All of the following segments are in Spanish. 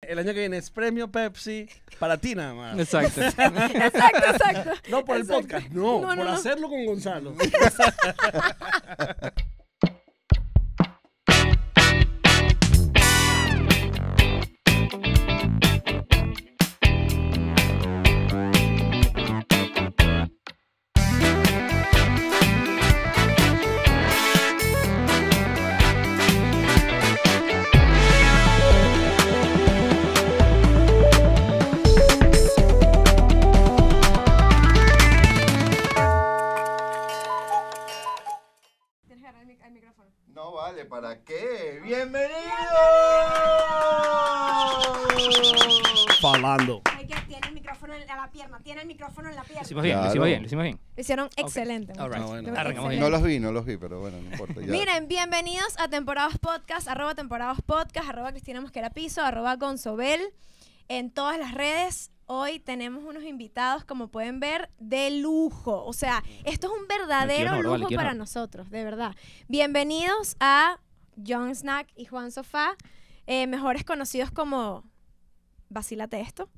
el año que viene es premio Pepsi para ti nada más. Exacto. Exacto. No por el Exacto. podcast, no, No, no, por no. hacerlo con Gonzalo. Tienes que agarrar el micrófono. No vale, ¿para qué? ¡Bienvenidos! Falando. Hay que tiene el micrófono en la pierna. Tiene el micrófono en la pierna. Lo hicimos bien, lo Claro. hicimos bien, lo hicimos bien. Lo hicieron excelente. All right. Ah, bueno. Arrancamos bien. No los vi, pero bueno, no importa. Ya. Miren, bienvenidos a Temporadas Podcast, @Temporadas Podcast, @Cristina Mosquera Piso, @Gonzobel, en todas las redes. Hoy tenemos unos invitados, como pueden ver, de lujo. O sea, esto es un verdadero honor, vale, lujo quiero para honor. nosotros, de verdad. Bienvenidos a John Snack y Juan Sofá, mejores conocidos como Vacílate Esto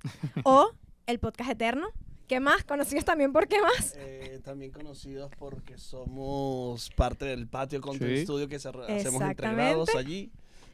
o El Podcast Eterno. ¿Qué más? Conocidos también por qué más. También conocidos porque somos parte del Patio Content Sí. Studio que hacemos entre Exactamente. grados allí.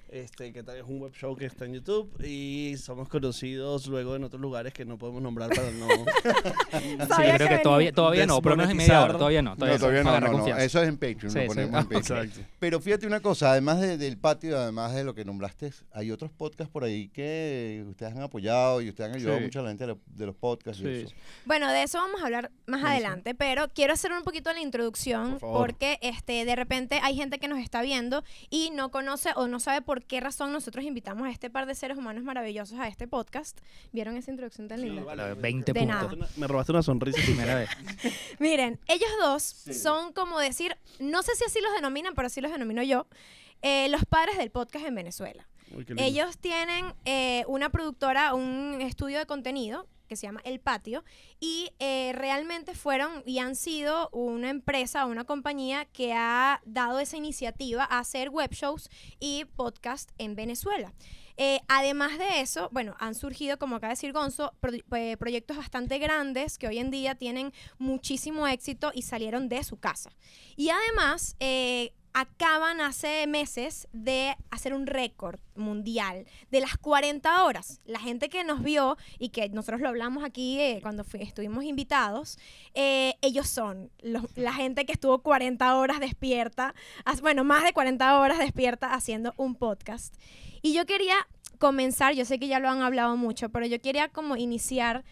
Que también es un web show que está en YouTube y somos conocidos luego en otros lugares que no podemos nombrar para no Sí, Sabía yo creo que venía. todavía no, por lo menos en media hora, todavía no. No, todavía no, agarra no. confianza. Eso es en Patreon, Sí, lo sí. ponemos en Patreon. Exacto. Pero fíjate una cosa, además del patio, además de lo que nombraste, hay otros podcasts por ahí que ustedes han apoyado y ustedes han ayudado Sí. mucho a la gente de los podcasts y Sí. eso. Bueno, de eso vamos a hablar más adelante, pero quiero hacer un poquito la introducción Por favor. porque de repente hay gente que nos está viendo y no conoce o no sabe por qué razón nosotros invitamos a este par de seres humanos maravillosos a este podcast. ¿Vieron esa introducción tan linda? Vale, 20 De puntos. nada. Me robaste una sonrisa. Primera vez. Miren, ellos dos son como decir, no sé si así los denominan, pero así los denomino yo, los padres del podcast en Venezuela. Uy, qué lindo. Ellos tienen una productora, un estudio de contenido que se llama El Patio y realmente fueron y han sido una empresa, una compañía que ha dado esa iniciativa a hacer web shows y podcast en Venezuela. Además de eso, bueno, han surgido, como acaba de decir Gonzo, proyectos bastante grandes que hoy en día tienen muchísimo éxito y salieron de su casa. Y además, acaban hace meses de hacer un récord mundial de las 40 horas. La gente que nos vio y que nosotros lo hablamos aquí cuando estuvimos invitados, ellos son la gente que estuvo 40 horas despierta, bueno, más de 40 horas despierta haciendo un podcast. Y yo quería comenzar, yo sé que ya lo han hablado mucho, pero yo quería como iniciar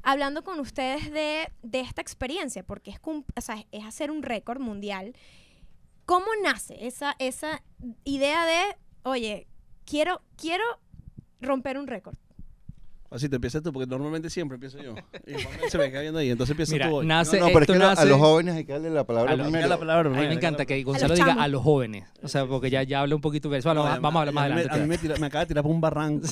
hablando con ustedes de esta experiencia, porque es hacer un récord mundial. ¿Cómo nace esa idea de, oye, quiero romper un récord? Así te empiezas tú, porque normalmente siempre empiezo yo. Y Juan se me queda viendo ahí, entonces empieza Mira, tú hoy. nace, No, pero es esto que a nace... los jóvenes hay que darle la palabra A lo- primero. la palabra, A mí me encanta que Gonzalo los diga chamos. a los jóvenes. O sea, porque ya habla un poquito de eso. No, Vamos a hablar más adelante. A mí me acaba de tirar por un barranco.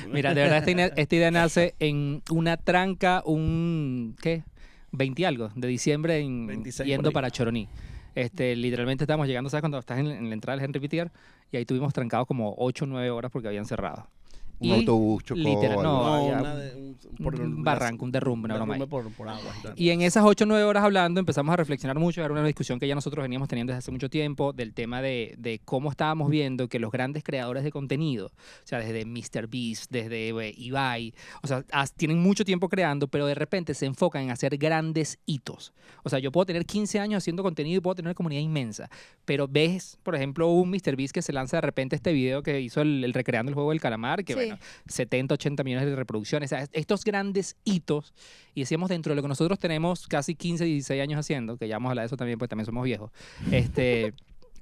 Mira, de verdad, esta idea nace en una tranca, ¿qué? 20 y algo, de diciembre, 26 yendo por ahí. para Choroní. Literalmente estábamos llegando, ¿sabes? Cuando estás en la entrada del Henry Pittier, y ahí tuvimos trancados como 8 o 9 horas porque habían cerrado. Un autobús chocó. Literal, no, algo. había un barranco, un derrumbe, una broma ahí. por agua. y tal. Y en esas 8 o 9 horas hablando empezamos a reflexionar mucho, era una discusión que ya nosotros veníamos teniendo desde hace mucho tiempo del tema de cómo estábamos viendo que los grandes creadores de contenido, o sea, desde MrBeast, desde Ibai, o sea, tienen mucho tiempo creando, pero de repente se enfocan en hacer grandes hitos. O sea, yo puedo tener 15 años haciendo contenido y puedo tener una comunidad inmensa, pero ves, por ejemplo, un MrBeast que se lanza de repente este video que hizo el recreando el juego del calamar, que Sí. bueno, 70, 80 millones de reproducciones, o sea, estos grandes hitos, y decíamos dentro de lo que nosotros tenemos casi 15, 16 años haciendo, que ya vamos a hablar de eso también, pues también somos viejos,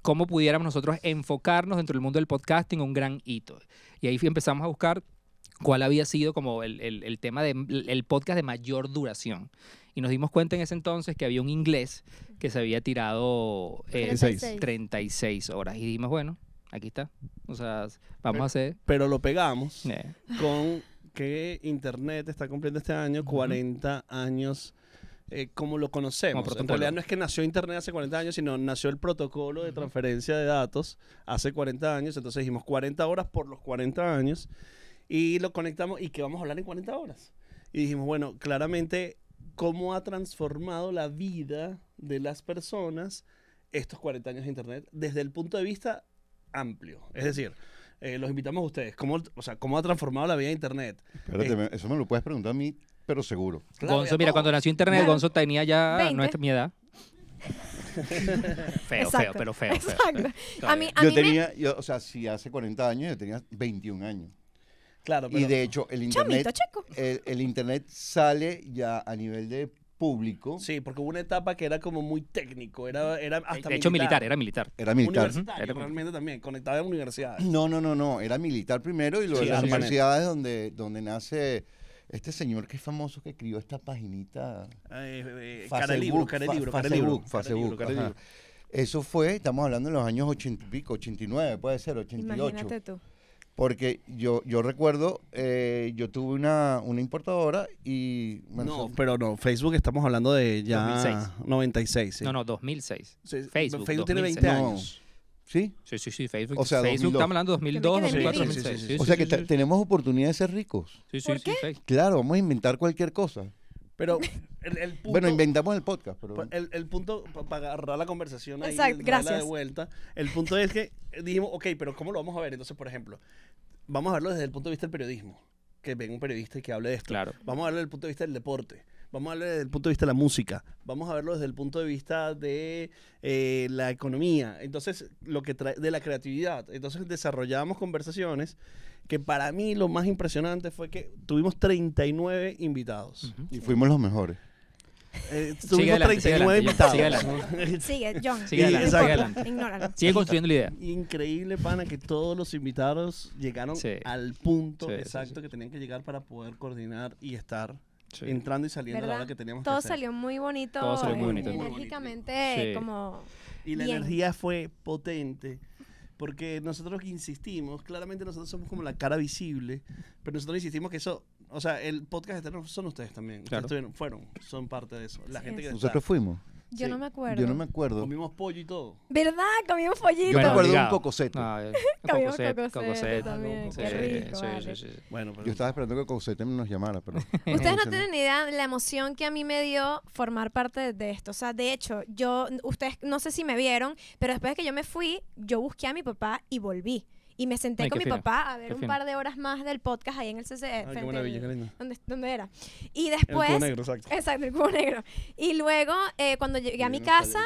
cómo pudiéramos nosotros enfocarnos dentro del mundo del podcasting un gran hito. Y ahí empezamos a buscar cuál había sido como el tema del podcast de mayor duración. Y nos dimos cuenta en ese entonces que había un inglés que se había tirado 36 horas. Y dijimos, bueno, aquí está. O sea, vamos a hacer... Pero lo pegamos eh, con que Internet está cumpliendo este año 40 años como lo conocemos. Como En protocolo. realidad no es que nació Internet hace 40 años, sino nació el protocolo de transferencia de datos hace 40 años. Entonces dijimos 40 horas por los 40 años. Y lo conectamos y que vamos a hablar en 40 horas. Y dijimos, bueno, claramente, ¿cómo ha transformado la vida de las personas estos 40 años de Internet desde el punto de vista amplio? Es decir, los invitamos a ustedes. ¿Cómo ha transformado la vida de Internet? Espérate, eso me lo puedes preguntar a mí, pero seguro. Claro, Gonzo, ya mira, todo. cuando nació Internet, Claro. Gonzo tenía ya 20. nuestra mi edad. Feo, Exacto, pero feo. Exacto. Está A mí, bien. a mí O sea, si hace 40 años, yo tenía 21 años. Claro, Y pero de hecho, el Chamito, internet, chico. el internet sale ya a nivel de público. sí, porque hubo una etapa que era como muy técnico, era hasta De hecho, era militar. Era militar. Universitario, Era- realmente también, conectado a universidades. No, era militar primero y luego Sí, en las Arpanet. universidades donde nace este señor que es famoso que escribió esta paginita. Carelibro. Facebook. Ajá. Eso fue, estamos hablando de los años 80 y pico, 89, puede ser, 88. Imagínate tú. Porque yo recuerdo, yo tuve una importadora y... bueno, No, Facebook estamos hablando de ya 2006. 96. Sí. No, 2006. Sí, Facebook, tiene 2006. 20 No. años. ¿Sí? Sí, Facebook. O sea, Facebook 2002. estamos hablando de 2002, Yo me quedé 2004, en 2006. sí, sí, O sea que tenemos oportunidad de ser ricos. Sí, sí, ¿Por sí, qué? sí. Claro, vamos a inventar cualquier cosa. Pero el punto... Bueno, inventamos el podcast, pero... El punto, para agarrar la conversación ahí, Exacto, y traerla de gracias. vuelta, el punto es que dijimos, ok, pero ¿cómo lo vamos a ver? Entonces, por ejemplo, vamos a verlo desde el punto de vista del periodismo, que venga un periodista y que hable de esto. Claro. Vamos a verlo desde el punto de vista del deporte. Vamos a verlo desde el punto de vista de la música. Vamos a verlo desde el punto de vista de la economía. Entonces, lo que trae de la creatividad. Entonces, desarrollamos conversaciones que para mí lo más impresionante fue que tuvimos 39 invitados. Y fuimos los mejores. Tuvimos adelante, sigue 39 adelante, John, invitados. Sigue, John. Sigue adelante, Exacto. sigue adelante. Ignóralo. Sigue construyendo la idea. Increíble, pana, que todos los invitados llegaron Sí. al punto Sí, sí, exacto sí. que tenían que llegar para poder coordinar y estar Sí. entrando y saliendo a la ¿Verdad? hora que teníamos Todo que hacer. salió muy bonito. Todo salió muy bonito. Enérgicamente, Sí. como... Y la Bien. energía fue potente. Porque nosotros insistimos, claramente nosotros somos como la cara visible, pero nosotros insistimos que eso, o sea, el podcast eterno son ustedes también. Ustedes Claro. son parte de eso. La Sí, gente que sí. está. Nosotros fuimos. Yo Sí. no me acuerdo. Yo no me acuerdo. Comimos pollo y todo. ¿Verdad? Comimos pollito. Yo me acuerdo de un obligado. cocosete. No, Comimos cocosete, cocosete también, sí, qué rico, sí, vale. sí, sí. Bueno, pero Yo estaba esperando que Cocosete nos llamara, pero... Ustedes no tienen ni idea de la emoción que a mí me dio formar parte de esto. O sea, de hecho, ustedes no sé si me vieron, pero después de que yo me fui, yo busqué a mi papá y volví. Y me senté Ay, con qué mi fino, papá a ver qué un fino. par de horas más del podcast ahí en el CCE. Ay, qué maravilla, qué lindo. ¿Dónde era? Y El después... cubo negro, exacto. Exacto, el cubo negro. Y luego, cuando llegué a mi casa,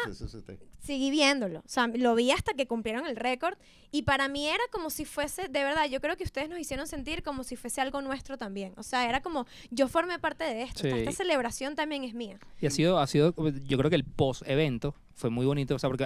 seguí viéndolo. O sea, lo vi hasta que cumplieron el récord. Y para mí era como si fuese, de verdad, yo creo que ustedes nos hicieron sentir como si fuese algo nuestro también. O sea, era como, yo formé parte de esto. Sí. Esta celebración también es mía. Y ha sido, yo creo que el post-evento fue muy bonito, o sea, porque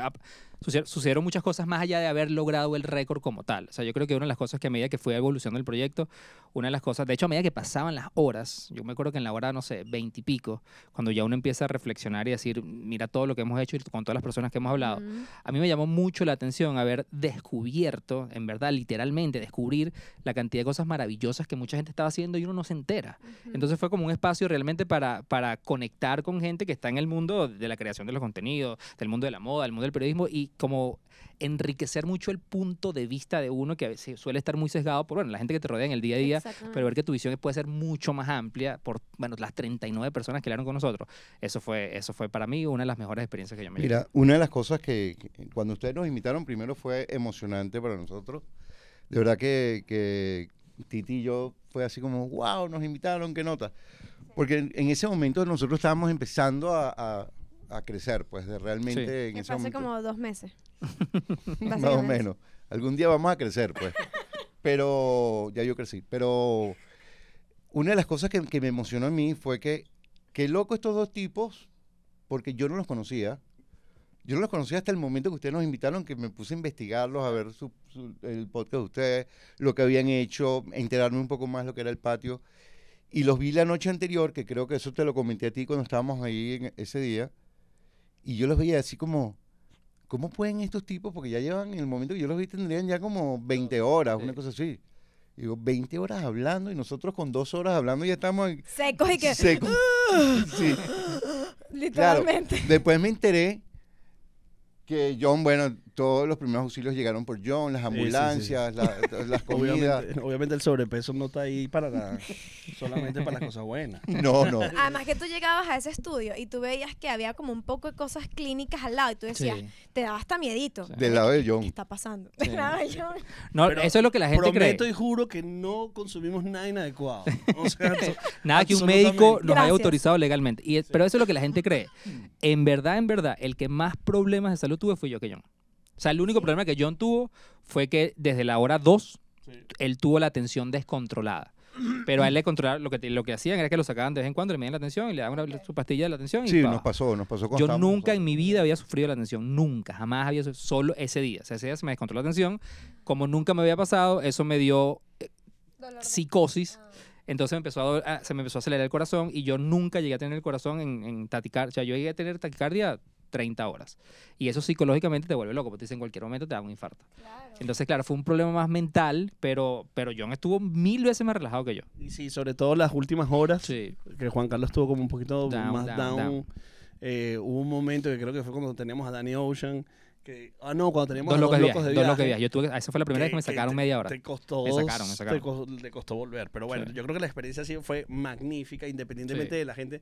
sucedieron muchas cosas más allá de haber logrado el récord como tal. O sea, yo creo que una de las cosas que a medida que fue evolucionando el proyecto, una de las cosas, de hecho, a medida que pasaban las horas, yo me acuerdo que en la hora, no sé, 20 y pico, cuando ya uno empieza a reflexionar y decir, mira todo lo que hemos hecho y con todas las personas que hemos hablado, Ujú. a mí me llamó mucho la atención haber descubierto, en verdad, literalmente, descubrir la cantidad de cosas maravillosas que mucha gente estaba haciendo y uno no se entera. Ujú. Entonces fue como un espacio realmente para conectar con gente que está en el mundo de la creación de los contenidos, del mundo de la moda, del mundo del periodismo y como enriquecer mucho el punto de vista de uno que a veces suele estar muy sesgado por la gente que te rodea en el día a día, Exactamente. pero ver que tu visión puede ser mucho más amplia por las 39 personas que hablaron con nosotros. Eso fue para mí una de las mejores experiencias que yo me llevé. Mira, una de las cosas que cuando ustedes nos invitaron primero fue emocionante para nosotros. De verdad que Titi y yo fue así como, wow, nos invitaron, qué nota. Porque en ese momento nosotros estábamos empezando a crecer, pues de realmente Sí. en Que ese fue hace momento. como 2 meses. Más o menos. Algún día vamos a crecer, pues. Pero ya yo crecí. Pero una de las cosas que me emocionó a mí fue que qué loco estos dos tipos, porque yo no los conocía. Yo no los conocía hasta el momento que ustedes nos invitaron, que me puse a investigarlos, a ver el podcast de ustedes, lo que habían hecho, enterarme un poco más de lo que era el patio. Y los vi la noche anterior, que creo que eso te lo comenté a ti cuando estábamos ahí en ese día. Y yo los veía así como, ¿cómo pueden estos tipos? Porque ya llevan, en el momento que yo los vi, tendrían ya como 20 horas, Sí. una cosa así. Y digo, 20 horas hablando y nosotros con 2 horas hablando ya estamos Secos y que... secos. Sí. Literalmente. Después me enteré que John, bueno, todos los primeros auxilios llegaron por John, las ambulancias, las comidas. Obviamente el sobrepeso no está ahí para nada, solamente para las cosas buenas. No. Además que tú llegabas a ese estudio y tú veías que había como un poco de cosas clínicas al lado y tú decías, Sí. te daba hasta miedito. Sí. Del lado de John. ¿Qué está pasando? Sí. Del lado de John. No, Pero eso es lo que la gente Prometo cree. y juro que no consumimos nada inadecuado. O sea, Nada que un absolutamente. médico nos haya Gracias. autorizado legalmente. Pero eso es lo que la gente cree. En verdad, el que más problemas de salud tuve fui yo que John. O sea, el único problema que John tuvo fue que desde la hora 2 Sí. él tuvo la tensión descontrolada. Pero a él le controlaban, lo que hacían era que lo sacaban de vez en cuando, le medían la tensión y le daban su pastilla de la tensión. Y Sí, pa. nos pasó cuando Yo estábamos nunca en nosotros. mi vida había sufrido la tensión, nunca, jamás había sufrido, solo ese día. O sea, ese día se me descontroló la tensión. Como nunca me había pasado, eso me dio psicosis. Entonces se me empezó a acelerar el corazón y yo nunca llegué a tener el corazón en taquicardia. O sea, yo llegué a tener taquicardia 30 horas. Y eso psicológicamente te vuelve loco, porque te dice en cualquier momento te da un infarto. Entonces, claro, fue un problema más mental, pero John estuvo 1000 veces más relajado que yo. Y sí, sobre todo las últimas horas, Sí. que Juan Carlos estuvo como un poquito Down, más down, down. down. Hubo un momento que creo que fue cuando teníamos a Danny Ocean. Cuando teníamos Dos a locos de viaje. locos de Dos locos de viaje. viaje. Esa fue la primera vez que me sacaron media hora. Te costó, Me sacaron. te costó volver. Pero bueno, Sí. yo creo que la experiencia sí fue magnífica, independientemente Sí. de la gente.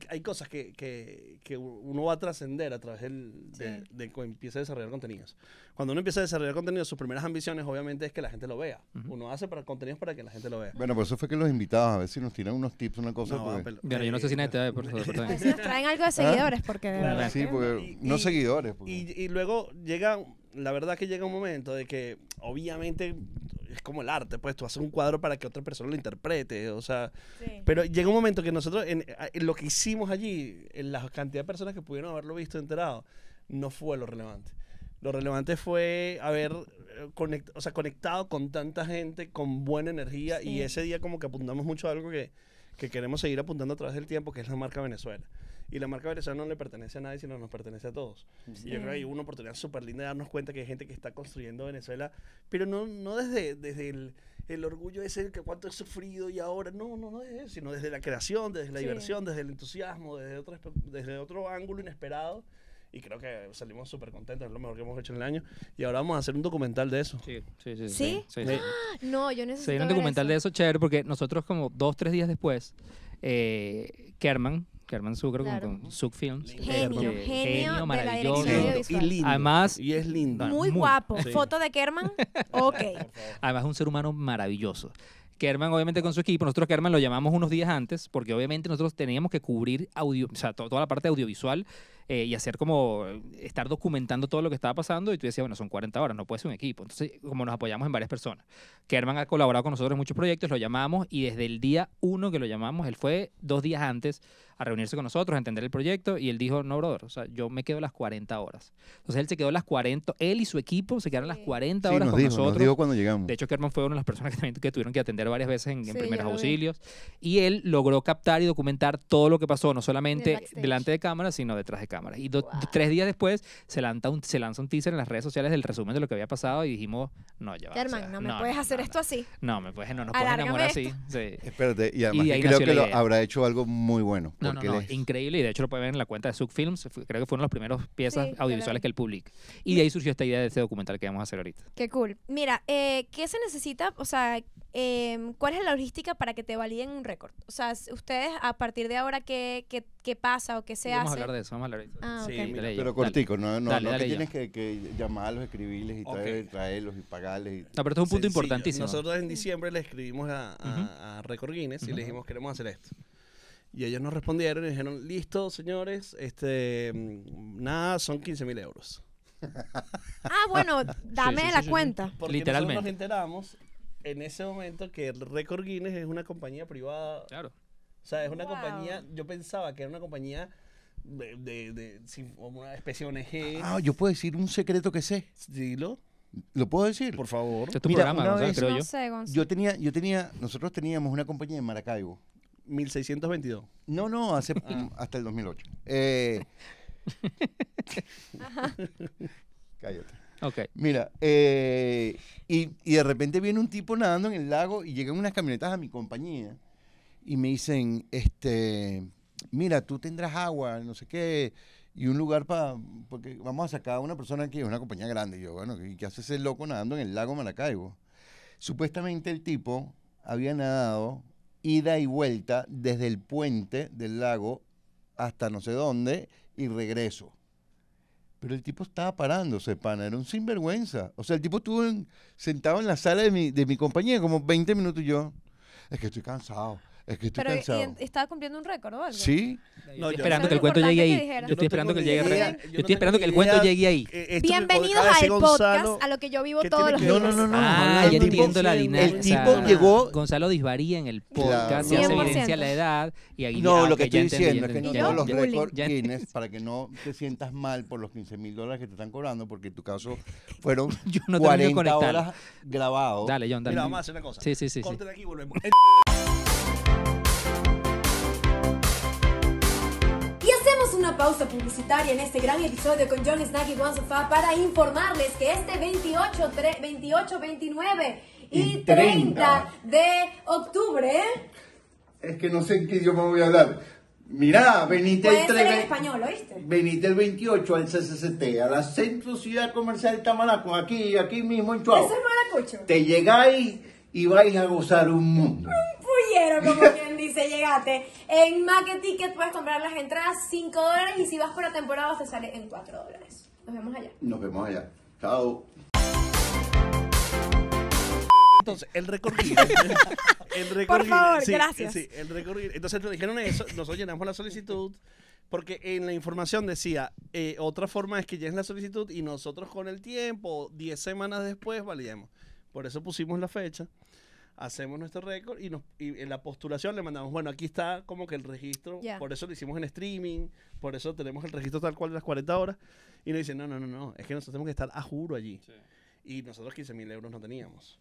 Hay cosas que uno va a trascender a través de que empieza a desarrollar contenidos. Cuando uno empieza a desarrollar contenidos, sus primeras ambiciones obviamente es que la gente lo vea. Ujú. Uno hace contenidos para que la gente lo vea. Bueno, por eso fue que los invitados a ver si nos tiran unos tips, una cosa. No, porque- pero- Bueno, yo no sé si nadie te va a ver por eso. A ver si nos traen algo de seguidores, porque de Claro. verdad Sí, que- porque Y- no y- seguidores. porque- Y luego la verdad que llega un momento de que obviamente es como el arte, pues tú haces un cuadro para que otra persona lo interprete, o sea, Sí. pero llega un momento que nosotros en lo que hicimos allí, en la cantidad de personas que pudieron haberlo visto enterado, no fue lo relevante. Lo relevante fue haber conectado con tanta gente, con buena energía, Sí. y ese día como que apuntamos mucho a algo que queremos seguir apuntando a través del tiempo, que es la marca Venezuela. Y la marca Venezuela no le pertenece a nadie, sino nos pertenece a todos. Sí. Y yo creo que hay una oportunidad súper linda de darnos cuenta que hay gente que está construyendo Venezuela, pero no desde el orgullo ese que cuánto he sufrido y ahora, no desde eso, sino desde la creación, desde la Sí. diversión, desde el entusiasmo, desde otro ángulo inesperado. Y creo que salimos súper contentos, es lo mejor que hemos hecho en el año. Y ahora vamos a hacer un documental de eso. Sí. ¿Sí? Sí. No, yo necesito Se viene un ver documental eso. de eso chévere porque nosotros como 2-3 días después, Kerman Su creo Claro. con Suk Films. Genio, que- genio de la maravilloso. dirección Y audiovisual. lindo. Además- y es lindo. Muy muy- guapo. sí. Foto de Kerman. Ok. Además, un ser humano maravilloso. Kerman, obviamente, con su equipo, nosotros Kerman lo llamamos unos días antes, porque obviamente nosotros teníamos que cubrir toda la parte audiovisual y hacer como estar documentando todo lo que estaba pasando. Y tú decías, bueno, son 40 horas, no puede ser un equipo. Entonces, como nos apoyamos en varias personas. Kerman ha colaborado con nosotros en muchos proyectos, lo llamamos y desde el día 1 que lo llamamos, él fue 2 días antes a reunirse con nosotros, a entender el proyecto y él dijo, no, brother, o sea, yo me quedo las 40 horas. Entonces, él se quedó las 40, él y su equipo se quedaron las 40 Sí, horas nos con dijo, nosotros. nos dijo cuando llegamos. De hecho, Kerman fue una de las personas que tuvieron que atender varias veces en Sí, primeros yo lo vi. auxilios. Y él logró captar y documentar todo lo que pasó, no En solamente el backstage. delante de cámaras, sino detrás de cámaras. Y Wow. 3 días después se lanza un teaser en las redes sociales del resumen de lo que había pasado y dijimos, no, ya va. o Kerman, sea, no me puedes hacer esto así. No, nos puedes Alárgame enamorar esto. así. Sí. Espérate, y además de que ahí creo nació que la lo idea. habrá hecho algo muy bueno. No, porque no, él es- increíble. Y de hecho lo pueden ver en la cuenta de Suk Films. Creo que fue una de las primeras piezas Sí, yo la audiovisuales vi. que él publica. Y de ahí surgió esta idea de este documental que vamos a hacer ahorita. Qué cool. Mira, ¿qué se necesita? O sea, ¿cuál es la logística para que te validen un récord? O sea, ustedes a partir de ahora, ¿qué pasa o qué se Vamos a hace? hablar de eso, vamos a hablar de eso. Ah, Sí, ok. mira, Dale, Pero dale. cortico, no Dale, que dale, tienes que llamarlos, escribirles y Ok. traerlos y pagarles. No, pero esto es un punto Sencillo. importantísimo. Nosotros en diciembre le escribimos a Record Guinness y Ujú. le dijimos queremos hacer esto. Y ellos nos respondieron y dijeron, listo, señores, nada, son 15.000 euros. Ah, bueno, dame sí, sí, la sí, sí. cuenta. Porque Literalmente. nosotros nos enteramos en ese momento que el Record Guinness es una compañía privada. Claro. O sea, es una Wow. compañía, yo pensaba que era una compañía una especie de ONG. Ah, yo puedo decir un secreto que sé. Dilo, ¿Lo puedo decir? por favor. Este es tu Mira, programa, una Gonzalo, vez- creo No yo. sé, Gonzalo. Nosotros teníamos una compañía en Maracaibo. 1622. No, hasta el 2008. Cállate. Ok. Mira, y de repente viene un tipo nadando en el lago y llegan unas camionetas a mi compañía y me dicen, mira, tú tendrás agua, no sé qué, y un lugar porque vamos a sacar a una persona aquí, es una compañía grande. Y yo, bueno, ¿y qué hace ese loco nadando en el lago Maracaibo? Supuestamente el tipo había nadado ida y vuelta desde el puente del lago hasta no sé dónde y regreso. Pero el tipo estaba parándose, pana, era un sinvergüenza. O sea, el tipo estuvo sentado en la sala de mi compañía como 20 minutos y yo, es que estoy cansado. Es que estoy cansado. ¿Y estaba cumpliendo un récord o algo? Sí. Yo estoy esperando que el cuento llegue ahí. Yo estoy esperando que llegue. Yo estoy esperando que el cuento llegue ahí. Bienvenidos al podcast, a lo que yo vivo todos los días. No. Ah, ya entiendo la dinámica. El tipo llegó... Gonzalo disvaría en el podcast y hace 100%. evidencia la edad. Y ahí, No, lo que ya estoy diciendo es que entendí, no todos los bullying. récords Ya Guinness, para que no te sientas mal por los $15,000 que te están cobrando, porque en tu caso fueron Yo no termino de 40 conectar. horas grabados. Dale, John, dale. Mira, vamos a hacer una cosa. Sí. Corten aquí y volvemos. Y hacemos una pausa publicitaria en este gran episodio con John Snack y Juan Sofá para informarles que este 28, 29 y 30 de octubre... Es que no sé en qué idioma voy a hablar. Mira, venite Puede ser en español, ¿oíste? Venite el 28 al CCCT, a la Centro Ciudad Comercial Tamanaco, aquí mismo en Chuao. Eso es maracucho. Te llegáis y vais a gozar un mundo. Pullero, como quien dice, llegate. En Market Ticket puedes comprar las entradas $5 y si vas por la temporada te sale en $4. Nos vemos allá. Nos vemos allá. Chao. Entonces, el récord Guinness. Por favor, gracias. Sí, el récord Guinness. Entonces nos dijeron eso, nosotros llenamos la solicitud, porque en la información decía, otra forma es que llenes la solicitud y nosotros con el tiempo, 10 semanas después, validemos. Por eso pusimos la fecha, hacemos nuestro récord y en la postulación le mandamos, bueno, aquí está como que el registro, por eso lo hicimos en streaming, por eso tenemos el registro tal cual de las 40 horas, y nos dicen, no, es que nosotros tenemos que estar a juro allí. Sí. Y nosotros 15,000 euros no teníamos.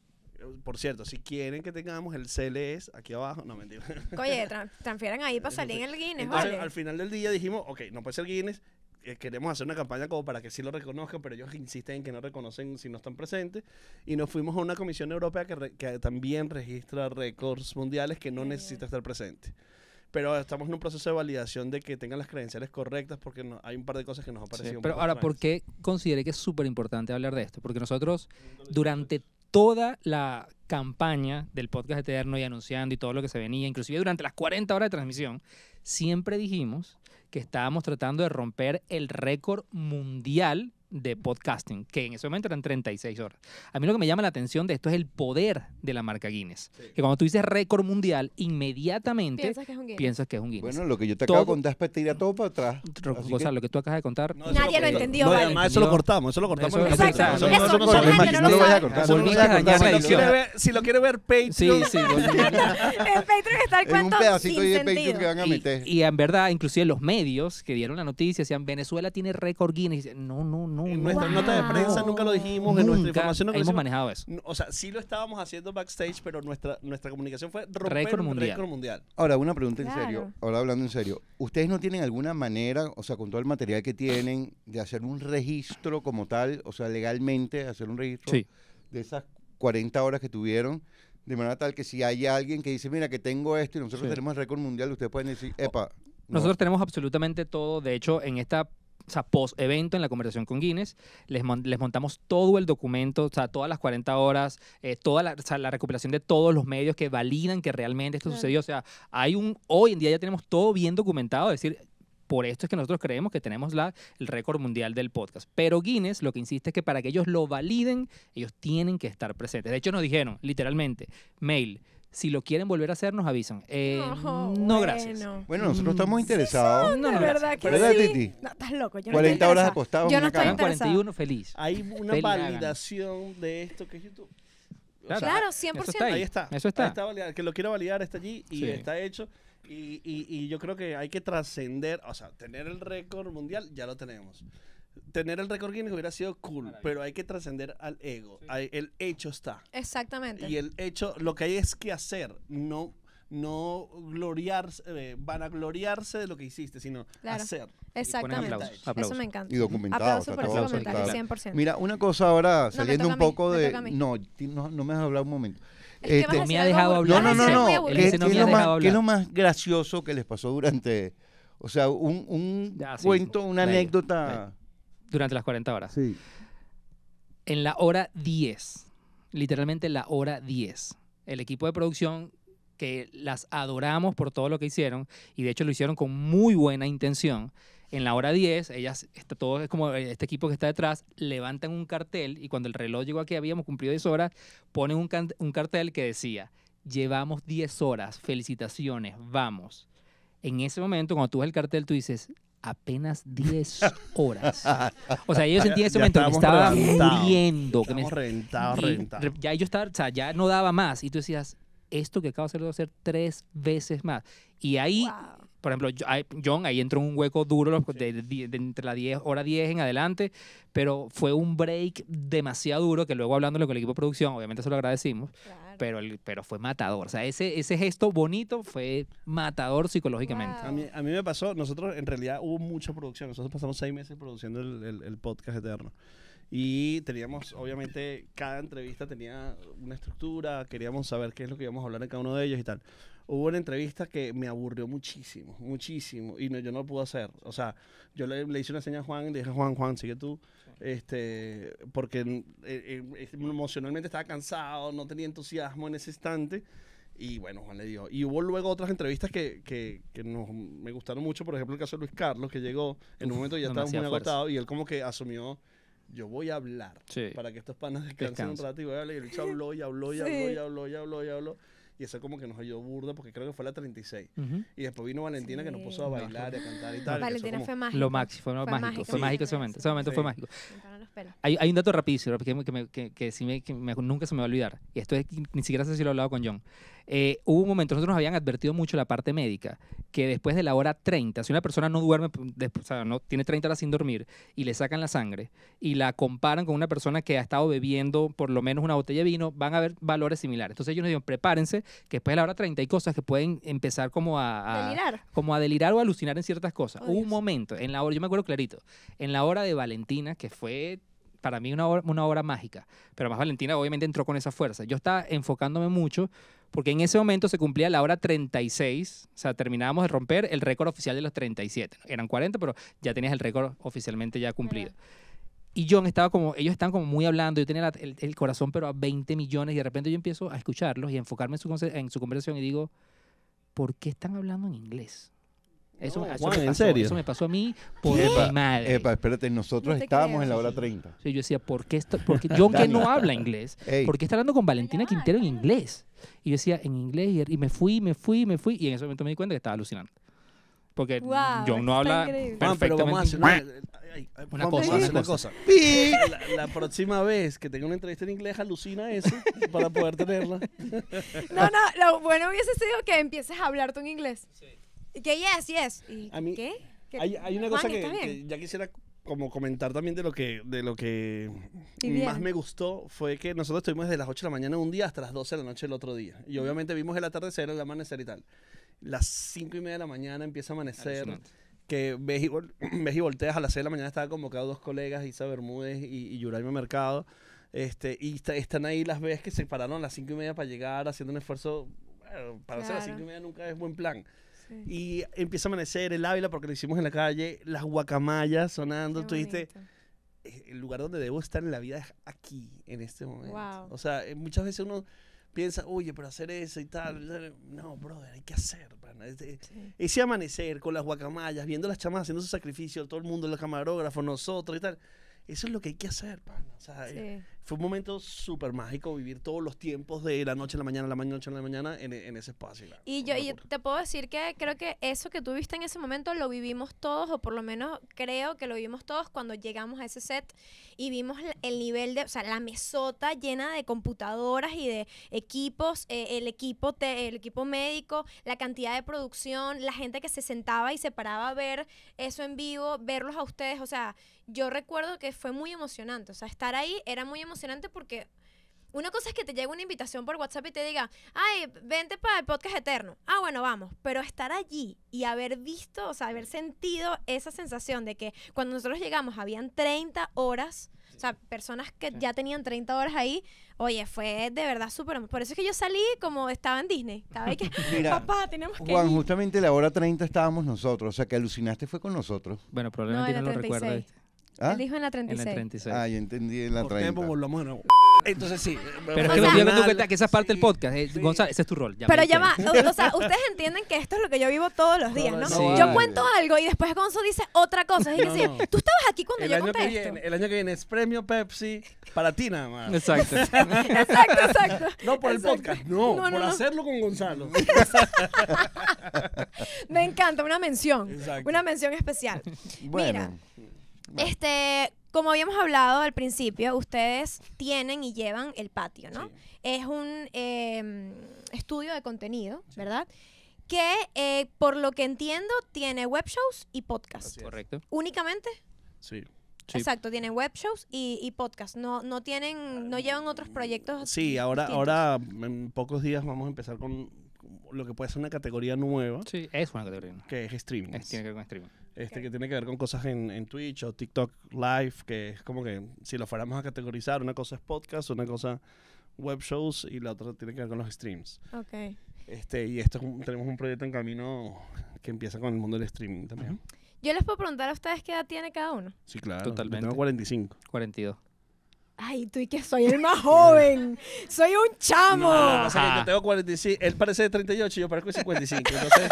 Por cierto, si quieren que tengamos el CLS aquí abajo, no, mentira. Oye, transfieran ahí para salir en el Guinness, Entonces, ¿vale? al final del día dijimos, ok, no puede ser Guinness, queremos hacer una campaña como para que sí lo reconozcan, pero ellos insisten en que no reconocen si no están presentes, y nos fuimos a una comisión europea que también registra récords mundiales que no necesita estar presente. Pero estamos en un proceso de validación de que tengan las credenciales correctas, porque hay un par de cosas que nos han parecido un pero poco ahora, extrañas. ¿por qué consideré que es súper importante hablar de esto? Porque nosotros, durante toda la campaña del podcast eterno y anunciando y todo lo que se venía, inclusive durante las 40 horas de transmisión, siempre dijimos que estábamos tratando de romper el récord mundial de podcasting, que en ese momento eran 36 horas. A mí lo que me llama la atención de esto es el poder de la marca Guinness. Sí. Que cuando tú dices récord mundial, inmediatamente piensas que es un Guinness. Bueno, lo que yo te acabo de contar es para tirar todo para atrás. Gonzalo, lo que tú acabas de contar... No, nadie lo entendió. No, además eso lo cortamos, eso lo cortamos. Eso no lo vayas a cortar. Si lo quiere ver Patreon. Sí. En Patreon está el cuento un pedacito sin de sentido. Patreon que van a meter. Y en verdad, inclusive los medios que dieron la noticia decían, Venezuela tiene récord Guinness. Y dicen, no. En nuestra nota de prensa nunca lo dijimos, en nuestra información no lo hemos hicimos. manejado eso. O sea, sí lo estábamos haciendo backstage, pero nuestra comunicación fue romper récord mundial. Ahora, una pregunta en Claro. serio. Ahora hablando en serio. ¿Ustedes no tienen alguna manera, o sea, con todo el material que tienen, de hacer un registro como tal, o sea, legalmente hacer un registro de esas 40 horas que tuvieron? De manera tal que si hay alguien que dice, mira, que tengo esto y nosotros tenemos el récord mundial, ustedes pueden decir, epa. Nosotros tenemos absolutamente todo. De hecho, en esta post-evento, en la conversación con Guinness, les montamos todo el documento, o sea, todas las 40 horas, la recopilación de todos los medios que validan que realmente esto sucedió. O sea, hoy en día ya tenemos todo bien documentado, es decir, por esto es que nosotros creemos que tenemos el récord mundial del podcast. Pero Guinness lo que insiste es que para que ellos lo validen, ellos tienen que estar presentes. De hecho, nos dijeron, literalmente, mail, si lo quieren volver a hacer, nos avisan. No, gracias. Bueno, nosotros estamos interesados. No, de verdad que ¿Verdad, sí. Titi? No, estás loco. Yo no 40 estoy horas interesada. acostados Yo en no una estoy cama. interesada. 41, feliz. Hay una Feliz validación de esto que es YouTube. Claro, 100%. Eso está ahí. Ahí está. Eso está. Ahí está validado. El que lo quiera validar está allí y Sí. está hecho. Y yo creo que hay que trascender, o sea, tener el récord mundial, ya lo tenemos. Tener el récord Guinness hubiera sido cool, pero hay que trascender al ego. El hecho está. Exactamente. Y el hecho, lo que hay es que hacer, no gloriarse, vanagloriarse de lo que hiciste, sino hacer. Exactamente. Aplausos. Eso me encanta. Y documentado. Aplauso está por ese todo comentario, claro. 100%. Mira, una cosa ahora, me saliendo toca un a mí, poco me de... toca a mí. No me has hablado un momento. Es que vas a me decir ha algo dejado aburrido. hablar. Vas a decir No, muy él aburrido. dice, no me ha dejado ¿Qué es lo hablar. más gracioso que les pasó durante O sea, un Ya, sí, cuento, una medio, anécdota. Durante las 40 horas. Sí. En la hora 10, literalmente la hora 10, el equipo de producción, que las adoramos por todo lo que hicieron, y de hecho lo hicieron con muy buena intención, en la hora 10, todo es como este equipo que está detrás, levantan un cartel, y cuando el reloj llegó aquí, habíamos cumplido 10 horas, ponen un cartel que decía, llevamos 10 horas, felicitaciones, vamos. En ese momento, cuando tú ves el cartel, tú dices, apenas 10 horas. O sea, yo sentí en ese Ya momento que me estaba reventados. muriendo. Estamos reventados. Ya yo estaba, o sea, ya no daba más. Y tú decías, esto que acabo de hacer, lo voy a hacer 3 veces más. Y ahí, Wow. por ejemplo, John ahí entró en un hueco duro de entre la hora 10 en adelante, pero fue un break demasiado duro que luego hablándolo con el equipo de producción, obviamente se lo agradecimos, Claro. pero fue matador. O sea, ese gesto bonito fue matador psicológicamente. Wow. A mí me pasó, nosotros en realidad hubo mucha producción. Nosotros pasamos 6 meses produciendo el podcast Eterno. Y teníamos, obviamente, cada entrevista tenía una estructura, queríamos saber qué es lo que íbamos a hablar en cada uno de ellos y tal. Hubo una entrevista que me aburrió muchísimo, muchísimo, y yo no lo pude hacer. O sea, yo le hice una señal a Juan y le dije, Juan, sigue tú, porque emocionalmente estaba cansado, no tenía entusiasmo en ese instante. Y bueno, Juan le dio. Y hubo luego otras entrevistas que me gustaron mucho. Por ejemplo, el caso de Luis Carlos, que llegó en un momento ya estaba muy demasiada fuerza. agotado y él como que asumió, yo voy a hablar Sí. para que estos panas descansen un Descansen. rato y voy a hablar. Y el bicho habló y habló y Sí. habló y habló y habló y habló. Y eso como que nos ayudó burda porque creo que fue la 36. Ujú. Y después vino Valentina que nos puso a Sí. bailar y a cantar y tal. y eso Valentina como- fue mágico. Lo máximo, fue mágico, fue sí. mágico ese momento. Ese momento Sí. fue mágico. Me pararon los pelos. Hay un dato rapidísimo que sí nunca se me va a olvidar. Y esto es, ni siquiera sé si lo he hablado con John. Hubo un momento, nosotros nos habían advertido mucho la parte médica, que después de la hora 30, si una persona no duerme, o sea, no tiene 30 horas sin dormir, y le sacan la sangre, y la comparan con una persona que ha estado bebiendo por lo menos una botella de vino, van a haber valores similares. Entonces ellos nos dijeron, prepárense, que después de la hora 30 hay cosas que pueden empezar como Delirar. como a delirar o alucinar en ciertas cosas. Oh, Hubo un Dios. momento, en la hora, yo me acuerdo clarito, en la hora de Valentina, que fue para mí una hora mágica, pero más Valentina obviamente entró con esa fuerza. Yo estaba enfocándome mucho porque en ese momento se cumplía la hora 36, o sea, terminábamos de romper el récord oficial de los 37. Eran 40, pero ya tenías el récord oficialmente ya cumplido. Y John estaba como, ellos estaban como muy hablando, yo tenía el corazón pero a 20 millones y de repente yo empiezo a escucharlos y a enfocarme en su conversación y digo, ¿por qué están hablando en inglés? Eso, No, eso Juan, me ¿en pasó, serio? eso me pasó a mí por Epa, mi madre. espérate, nosotros No te estábamos creo. en la hora 30. Sí, yo decía, ¿por qué John que no habla inglés? Ey, ¿Por qué está hablando con Valentina Ya va, Quintero en claro. inglés? Y yo decía, en inglés, y me fui, y en ese momento me di cuenta que estaba alucinando. Porque Wow, John no está habla increíble. Juan, pero vamos a hacer perfectamente. una cosa, vamos a hacer una una cosa. cosa. La próxima vez que tenga una entrevista en inglés, alucina eso para poder tenerla. No, lo bueno hubiese sido que empieces a hablar tú en inglés. Y que yes. ¿Y A mí- qué? ¿Qué? Hay una Juan, cosa ¿estás que bien? ya quisiera como comentar también de lo que Y bien. más me gustó fue que nosotros estuvimos desde las 8 de la mañana un día hasta las 12 de la noche el otro día. Y obviamente vimos el atardecer, el amanecer y tal. Las 5:30 de la mañana empieza a amanecer. Alucinante. Que ves y volteas a las 6 de la mañana, estaban convocados 2 colegas, Isa Bermúdez y Yuraima Mercado, están ahí, las ves que se pararon a las 5:30 para llegar, haciendo un esfuerzo, bueno, para hacer a las Claro. 5:30 nunca es buen plan. Sí. Y empieza a amanecer el Ávila, porque lo hicimos en la calle, las guacamayas sonando, Qué tú dijiste, bonito. el lugar donde debo estar en la vida es aquí, en este momento. Wow. O sea, muchas veces uno piensa, oye, pero hacer eso y tal. No, brother, hay que hacer, pana. Sí. Ese amanecer con las guacamayas, viendo las chamas haciendo su sacrificio, todo el mundo, los camarógrafos, nosotros y tal. Eso es lo que hay que hacer, pana. O sea, Sí. fue un momento súper mágico vivir todos los tiempos de la noche a la mañana, la noche a la mañana en ese espacio. Claro. Y Fue yo una y locura. te puedo decir que creo que eso que tú viste en ese momento lo vivimos todos, o por lo menos creo que lo vimos todos cuando llegamos a ese set y vimos el nivel de, o sea, la mesota llena de computadoras y de equipos, el equipo médico, la cantidad de producción, la gente que se sentaba y se paraba a ver eso en vivo, verlos a ustedes, o sea, yo recuerdo que fue muy emocionante, o sea, estar ahí era muy emocionante porque una cosa es que te llegue una invitación por WhatsApp y te diga, ay, vente para el podcast Eterno. Ah, bueno, vamos. Pero estar allí y haber visto, o sea, haber sentido esa sensación de que cuando nosotros llegamos habían 30 horas, o sea, personas que ya tenían 30 horas ahí, Oye, fue de verdad súper... Por eso es que yo salí como estaba en Disney. Estaba ahí que, Mira, papá, tenemos que Juan, ir. justamente a la hora 30 estábamos nosotros, o sea que alucinaste fue con nosotros. Bueno, probablemente No, no, en la lo recuerda. 36. ¿Ah? Él dijo en la En 36. el 36. Ah, yo entendí en la Por tiempo 30. volvamos de nuevo. Entonces sí. Pero es O que sea, yo me doy cuenta que esa es parte del sí, podcast. sí. Gonzalo, ese es tu rol. me Pero di ya va, cuenta. o sea, ustedes entienden que esto es lo que yo vivo todos los días, ¿no? Sí. Yo vale. cuento algo y después Gonzo dice otra cosa. Es No, decir, no. tú estabas aquí cuando El yo año, conté que esto. viene, el año que viene es premio Pepsi para ti nada más. Exacto. Exacto. No por el Exacto. podcast, no, No, por no. hacerlo con Gonzalo. Me encanta, una mención. Exacto. Una mención especial. Bueno, Como habíamos hablado al principio, ustedes tienen y llevan el patio, ¿no? Sí. Es un estudio de contenido, ¿verdad? Que, por lo que entiendo, tiene web shows y podcasts. Así es. Correcto. ¿Únicamente? Sí. Sí. Exacto, tienen web shows y podcasts. No llevan otros proyectos. Sí, ahora distintos. en pocos días vamos a empezar con lo que puede ser una categoría nueva, Sí, es una categoría. que es streaming. Tiene que ver con streaming. Que tiene que ver con cosas en Twitch o TikTok Live, que es como que si lo fuéramos a categorizar, una cosa es podcast, una cosa web shows y la otra tiene que ver con los streams. Ok. Y tenemos un proyecto en camino que empieza con el mundo del streaming también. Yo les puedo preguntar a ustedes qué edad tiene cada uno. Sí, claro. Totalmente. Yo tengo 45. 42. Ay, tú y que soy el más joven. Soy un chamo. No, lo que pasa es que yo tengo 45. Él parece de 38 y yo parezco de 55. Entonces,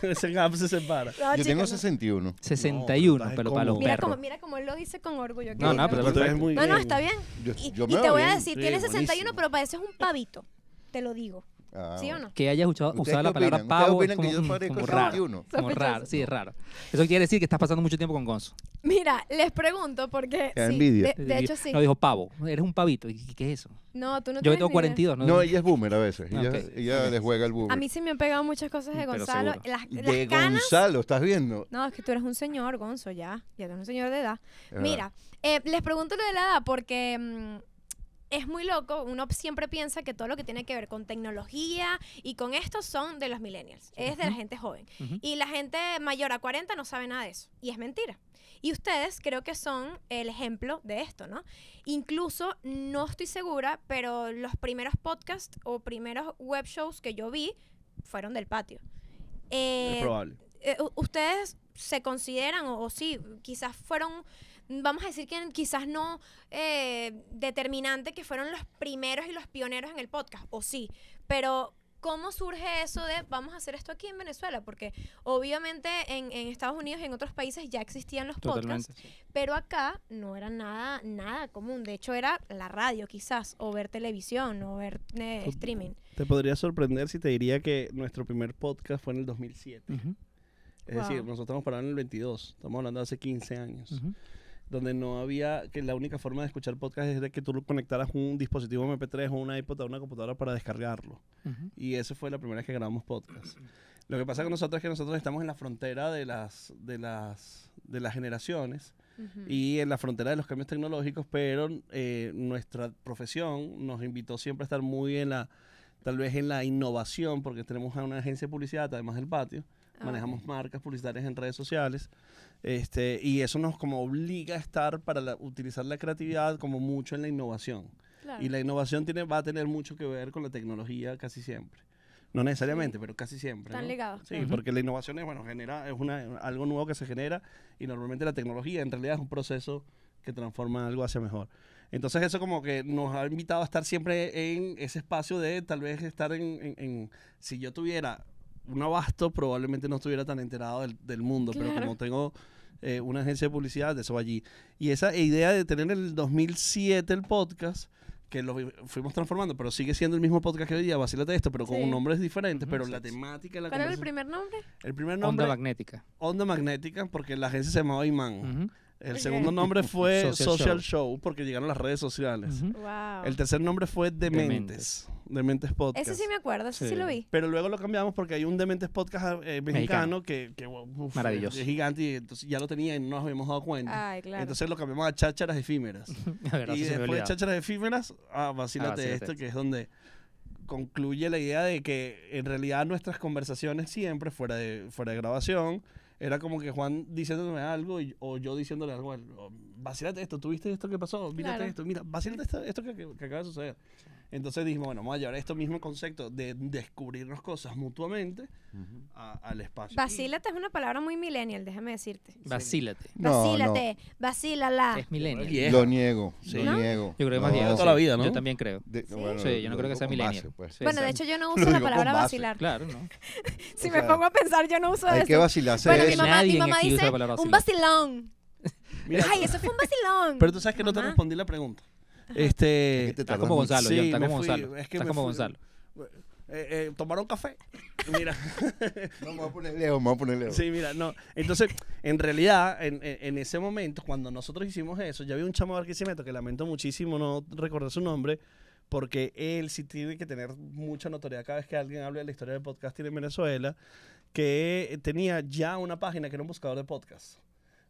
ese gap se separa. No, yo tengo chicos, no. 61. 61, estás pero para los incómodo. perros. Mira cómo él lo dice con orgullo. No, no, que- pero Tú te ves perfecto. muy No, no, bien. está bien. Yo Y me te veo voy a bien. decir, Sí, tienes 61, buenísimo. pero pareces un pavito. Te lo digo. Ah, ¿Sí o bueno. no? Que haya usado ¿Ustedes la qué palabra opinan? pavo ¿Ustedes es opinan que como, yo parezco como de raro. 61? Como raro, sí, es raro. Eso quiere decir que estás pasando mucho tiempo con Gonzo. Mira, les pregunto porque... Qué sí, envidia. de hecho, sí. No, dijo pavo. Eres un pavito. ¿Y qué es eso? No, tú no Yo que tienes tengo ni idea. 42. No, ella es boomer a veces. Ah, Ella, ok. ella le juega el boomer. A mí sí me han pegado muchas cosas de Pero Gonzalo. seguro. Las de canas... Gonzalo, ¿estás viendo? No, es que tú eres un señor, Gonzo, ya. Ya eres un señor de edad. Es Mira, les pregunto lo de la edad porque es muy loco. Uno siempre piensa que todo lo que tiene que ver con tecnología y con esto son de los millennials. Es de la gente joven. Ujú. Y la gente mayor a 40 no sabe nada de eso. Y es mentira. Y ustedes creo que son el ejemplo de esto, ¿no? Incluso, no estoy segura, pero los primeros podcasts o primeros web shows que yo vi fueron del patio. Es probable. ¿Ustedes se consideran, o sí, quizás fueron, vamos a decir que quizás no determinante, que fueron los primeros y los pioneros en el podcast, o sí, pero ¿cómo surge eso de vamos a hacer esto aquí en Venezuela? Porque obviamente en Estados Unidos y en otros países ya existían los podcasts, Totalmente. Sí. pero acá no era nada común. De hecho, era la radio quizás, o ver televisión, o ver streaming. Te podría sorprender si te diría que nuestro primer podcast fue en el 2007. Ujú, Es Wow. decir, nosotros estamos parados en el 22. Estamos hablando de hace 15 años. ujú. Donde no había, que la única forma de escuchar podcast es de que tú conectaras un dispositivo MP3 o una iPod a una computadora para descargarlo. Ujú. Y esa fue la primera vez que grabamos podcast. Lo que pasa con nosotros es que nosotros estamos en la frontera de las generaciones Ujú. y en la frontera de los cambios tecnológicos, pero nuestra profesión nos invitó siempre a estar muy tal vez en la innovación, porque tenemos una agencia de publicidad, además del patio. Ah, Manejamos ok. marcas publicitarias en redes sociales, y eso nos como obliga a estar para utilizar la creatividad como mucho en la innovación. Claro. Y la innovación va a tener mucho que ver con la tecnología casi siempre. No necesariamente, pero casi siempre. Están ¿no? ligados. Sí, Ujú. porque la innovación es, algo nuevo que se genera, y normalmente la tecnología en realidad es un proceso que transforma algo hacia mejor. Entonces eso como que nos ha invitado a estar siempre en ese espacio de tal vez estar si yo tuviera un abasto, probablemente no estuviera tan enterado del mundo, pero Claro. como tengo una agencia de publicidad, eso va allí. Y esa idea de tener en el 2007 el podcast, que lo fuimos transformando, pero sigue siendo el mismo podcast que hoy día, vacílate esto, pero con Sí. nombres diferentes, Ujú, pero la exacto. temática, la ¿Cuál era el conversación- primer nombre? el primer Onda nombre, magnética. Onda Magnética, porque la agencia se llamaba Imán. Ujú, El Ok. segundo nombre fue Social Social Show, porque llegaron las redes sociales. ujú. Wow. El tercer nombre fue Dementes. Dementes Podcast. Ese sí me acuerdo, ese sí Sí. lo vi. Pero luego lo cambiamos porque hay un Dementes Podcast mexicano que uf, Maravilloso. es gigante, y entonces ya lo tenía y no nos habíamos dado cuenta. Ay, claro. Entonces lo cambiamos a Chácharas Efímeras. La verdad, Y se me había después de olvidado. Chácharas Efímeras, vacílate Vacílate esto, esto. que es donde concluye la idea de que en realidad nuestras conversaciones siempre, fuera de grabación, Era como que Juan diciéndome algo o yo diciéndole algo a él. Vacílate esto, ¿tuviste esto que pasó? Mírate Claro. esto, mira, vacílate esto que acaba de suceder. Entonces dijimos, bueno, vamos a llevar esto mismo concepto de descubrirnos cosas mutuamente al espacio. Vacílate es una palabra muy millennial, déjame decirte. Vacílate. No, Vacílate, vacílala. Es millennial. Vieja. Lo niego, Sí. lo ¿No? niego. Yo creo que No, más bien. toda la vida, ¿no? Yo también creo. bueno, Sí, yo no lo creo que digo sea con millennial. base, pues. Sí, Bueno, de exacto. hecho yo no Lo uso la digo con palabra base. vacilar. Claro, ¿no? Si O me sea, pongo a pensar, yo no uso Hay eso. que vacilarse Bueno, de mi eso. mamá, Nadie mi mamá aquí usa dice la palabra un vacilar. vacilón. Mira, Ay, eso fue un vacilón. pero tú sabes que no te Mamá. respondí la pregunta. Es que te Está tardas como mucho. Gonzalo, Sí, ya, está me como fui, Gonzalo. es que Está me como fui. Gonzalo. ¿Tomaron café? Mira. No, me voy a poner lejos, me voy a poner lejos. Sí, mira, no. Entonces, en realidad, en ese momento, cuando nosotros hicimos eso, ya había un chamo de Barquisimeto que lamento muchísimo no recordar su nombre, porque él sí tiene que tener mucha notoriedad cada vez que alguien hable de la historia del podcasting en Venezuela, que tenía ya una página que era un buscador de podcast.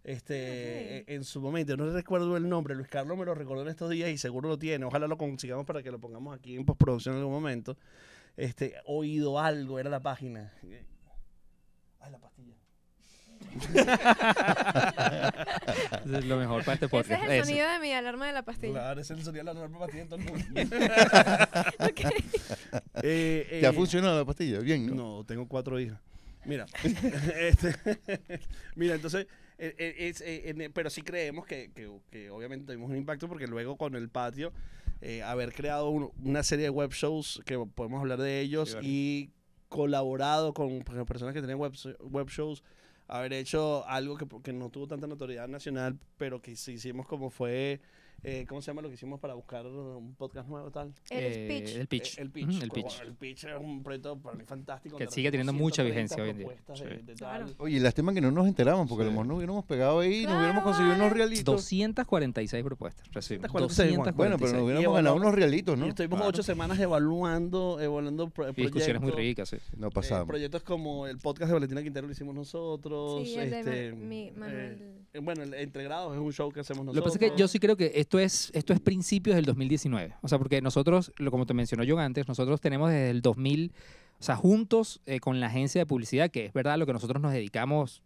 En su momento, no recuerdo el nombre, Luis Carlos me lo recordó en estos días y seguro lo tiene, ojalá lo consigamos para que lo pongamos aquí en postproducción en algún momento. Oído algo, era la página. Ay, la pastilla. Eso es lo mejor para este Ese podcast. es el Eso. sonido de mi alarma de la pastilla. Claro, ese es el sonido de la alarma pastilla en todo el mundo. ¿Te ha funcionado la pastilla? Bien, ¿no? No, tengo 4 hijas. Mira, mira, entonces, pero sí creemos que obviamente tuvimos un impacto porque luego con el patio, haber creado una serie de web shows que podemos hablar de ellos Sí, vale. y colaborado con personas que tienen web shows, haber hecho algo que no tuvo tanta notoriedad nacional, pero que sí hicimos como fue, ¿cómo se llama lo que hicimos para buscar un podcast nuevo tal? El speech. El pitch. El pitch. Ujú, el pitch. Bueno, el pitch es un proyecto para mí fantástico. Que donde sigue teniendo recibimos mucha 130 vigencia hoy en día. propuestas Sí. de Claro. tal. Oye, lástima que no nos enteramos, porque a lo mejor nos hubiéramos pegado ahí y nos hubiéramos conseguido unos realitos. 246 propuestas recibimos. 246, Juan. Bueno, pero nos Y hubiéramos ganado evaluamos- unos realitos, ¿no? Y estuvimos Claro. 8 semanas evaluando Y discusiones muy ricas, sí. No pasamos. proyectos como el podcast de Valentina Quintero lo hicimos nosotros. Sí, el de Manuel. Bueno, el Entre Grados es un show que hacemos Lo nosotros. que pasa es que yo sí creo que esto es principios del 2019. O sea, porque nosotros, como te mencionó John antes, nosotros tenemos desde el 2000, o sea, juntos con la agencia de publicidad, que es verdad lo que nosotros nos dedicamos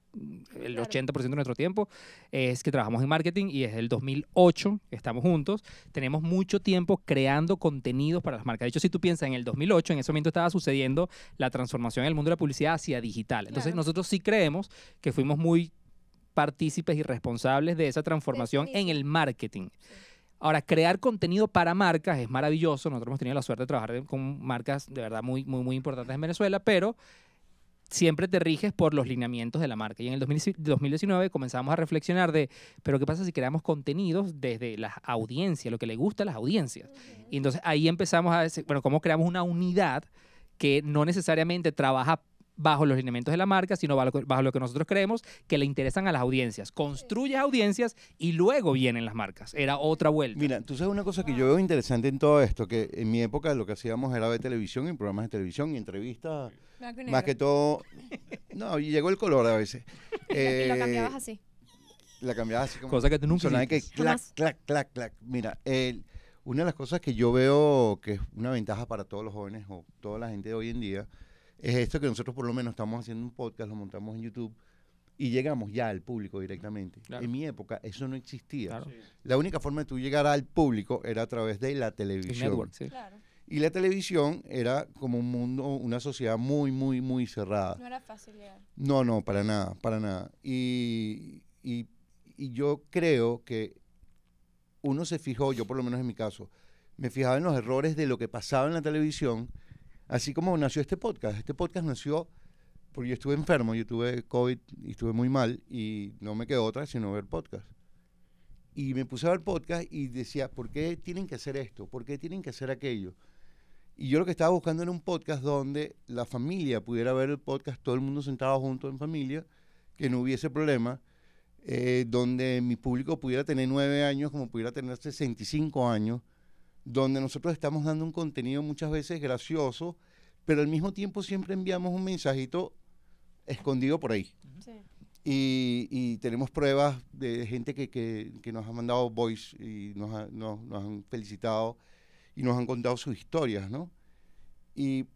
el Claro. 80% de nuestro tiempo, es que trabajamos en marketing y desde el 2008 que estamos juntos. Tenemos mucho tiempo creando contenidos para las marcas. De hecho, si tú piensas en el 2008, en ese momento estaba sucediendo la transformación en el mundo de la publicidad hacia digital. Entonces, Claro. nosotros sí creemos que fuimos muy partícipes y responsables de esa transformación en el marketing. Ahora, crear contenido para marcas es maravilloso. Nosotros hemos tenido la suerte de trabajar con marcas de verdad muy, muy, muy importantes en Venezuela, pero siempre te riges por los lineamientos de la marca. Y en el 2019 comenzamos a reflexionar de, pero ¿qué pasa si creamos contenidos desde las audiencias, lo que le gusta a las audiencias? Y entonces ahí empezamos a decir, bueno, ¿cómo creamos una unidad que no necesariamente trabaja bajo los lineamientos de la marca, sino bajo lo que nosotros creemos que le interesan a las audiencias? Construyes audiencias y luego vienen las marcas. Era otra vuelta. Mira, tú sabes una cosa que yo veo interesante en todo esto, que en mi época lo que hacíamos era ver televisión y programas de televisión y entrevistas, Blanco y más que negro. todo, no, y llegó el color a veces. Y lo cambiabas así. La cambiabas así como... Cosa que tú nunca sonaba que hiciste. clac, Jamás. clac, clac, clac. Mira, una de las cosas que yo veo que es una ventaja para todos los jóvenes o toda la gente de hoy en día, es esto que nosotros por lo menos estamos haciendo un podcast, lo montamos en YouTube y llegamos ya al público directamente. Claro. En mi época eso no existía. Claro. La única forma de tú llegar al público era a través de la Big televisión. Network, sí. Claro. Y la televisión era como un mundo, una sociedad muy, muy, muy cerrada. No era fácil llegar. No, no, para nada, para nada. Y yo creo que uno se fijó, yo por lo menos en mi caso, me fijaba en los errores de lo que pasaba en la televisión, así como nació este podcast. Este podcast nació porque yo estuve enfermo, yo tuve COVID y estuve muy mal y no me quedó otra sino ver podcast. Y me puse a ver podcast y decía, ¿por qué tienen que hacer esto? ¿Por qué tienen que hacer aquello? Y yo lo que estaba buscando era un podcast donde la familia pudiera ver el podcast, todo el mundo sentado junto en familia, que no hubiese problema, donde mi público pudiera tener 9 años como pudiera tener 65 años, donde nosotros estamos dando un contenido muchas veces gracioso, pero al mismo tiempo siempre enviamos un mensajito escondido por ahí. Sí. Y tenemos pruebas de gente que nos ha mandado voice y nos han felicitado y nos han contado sus historias, ¿no? Y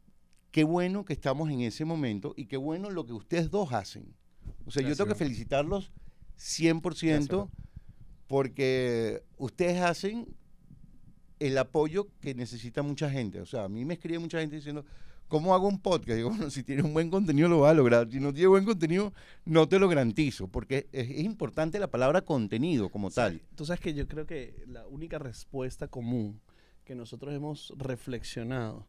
qué bueno que estamos en ese momento y qué bueno lo que ustedes dos hacen. O O sea, yo tengo que Gracias. felicitarlos 100% porque ustedes hacen el apoyo que necesita mucha gente. O sea, a mí me escribe mucha gente diciendo, ¿cómo hago un podcast? Digo, bueno, si tienes un buen contenido lo vas a lograr. Si no tienes buen contenido, no te lo garantizo. Porque es importante la palabra contenido como tal. Tú sabes que yo creo que la única respuesta común que nosotros hemos reflexionado,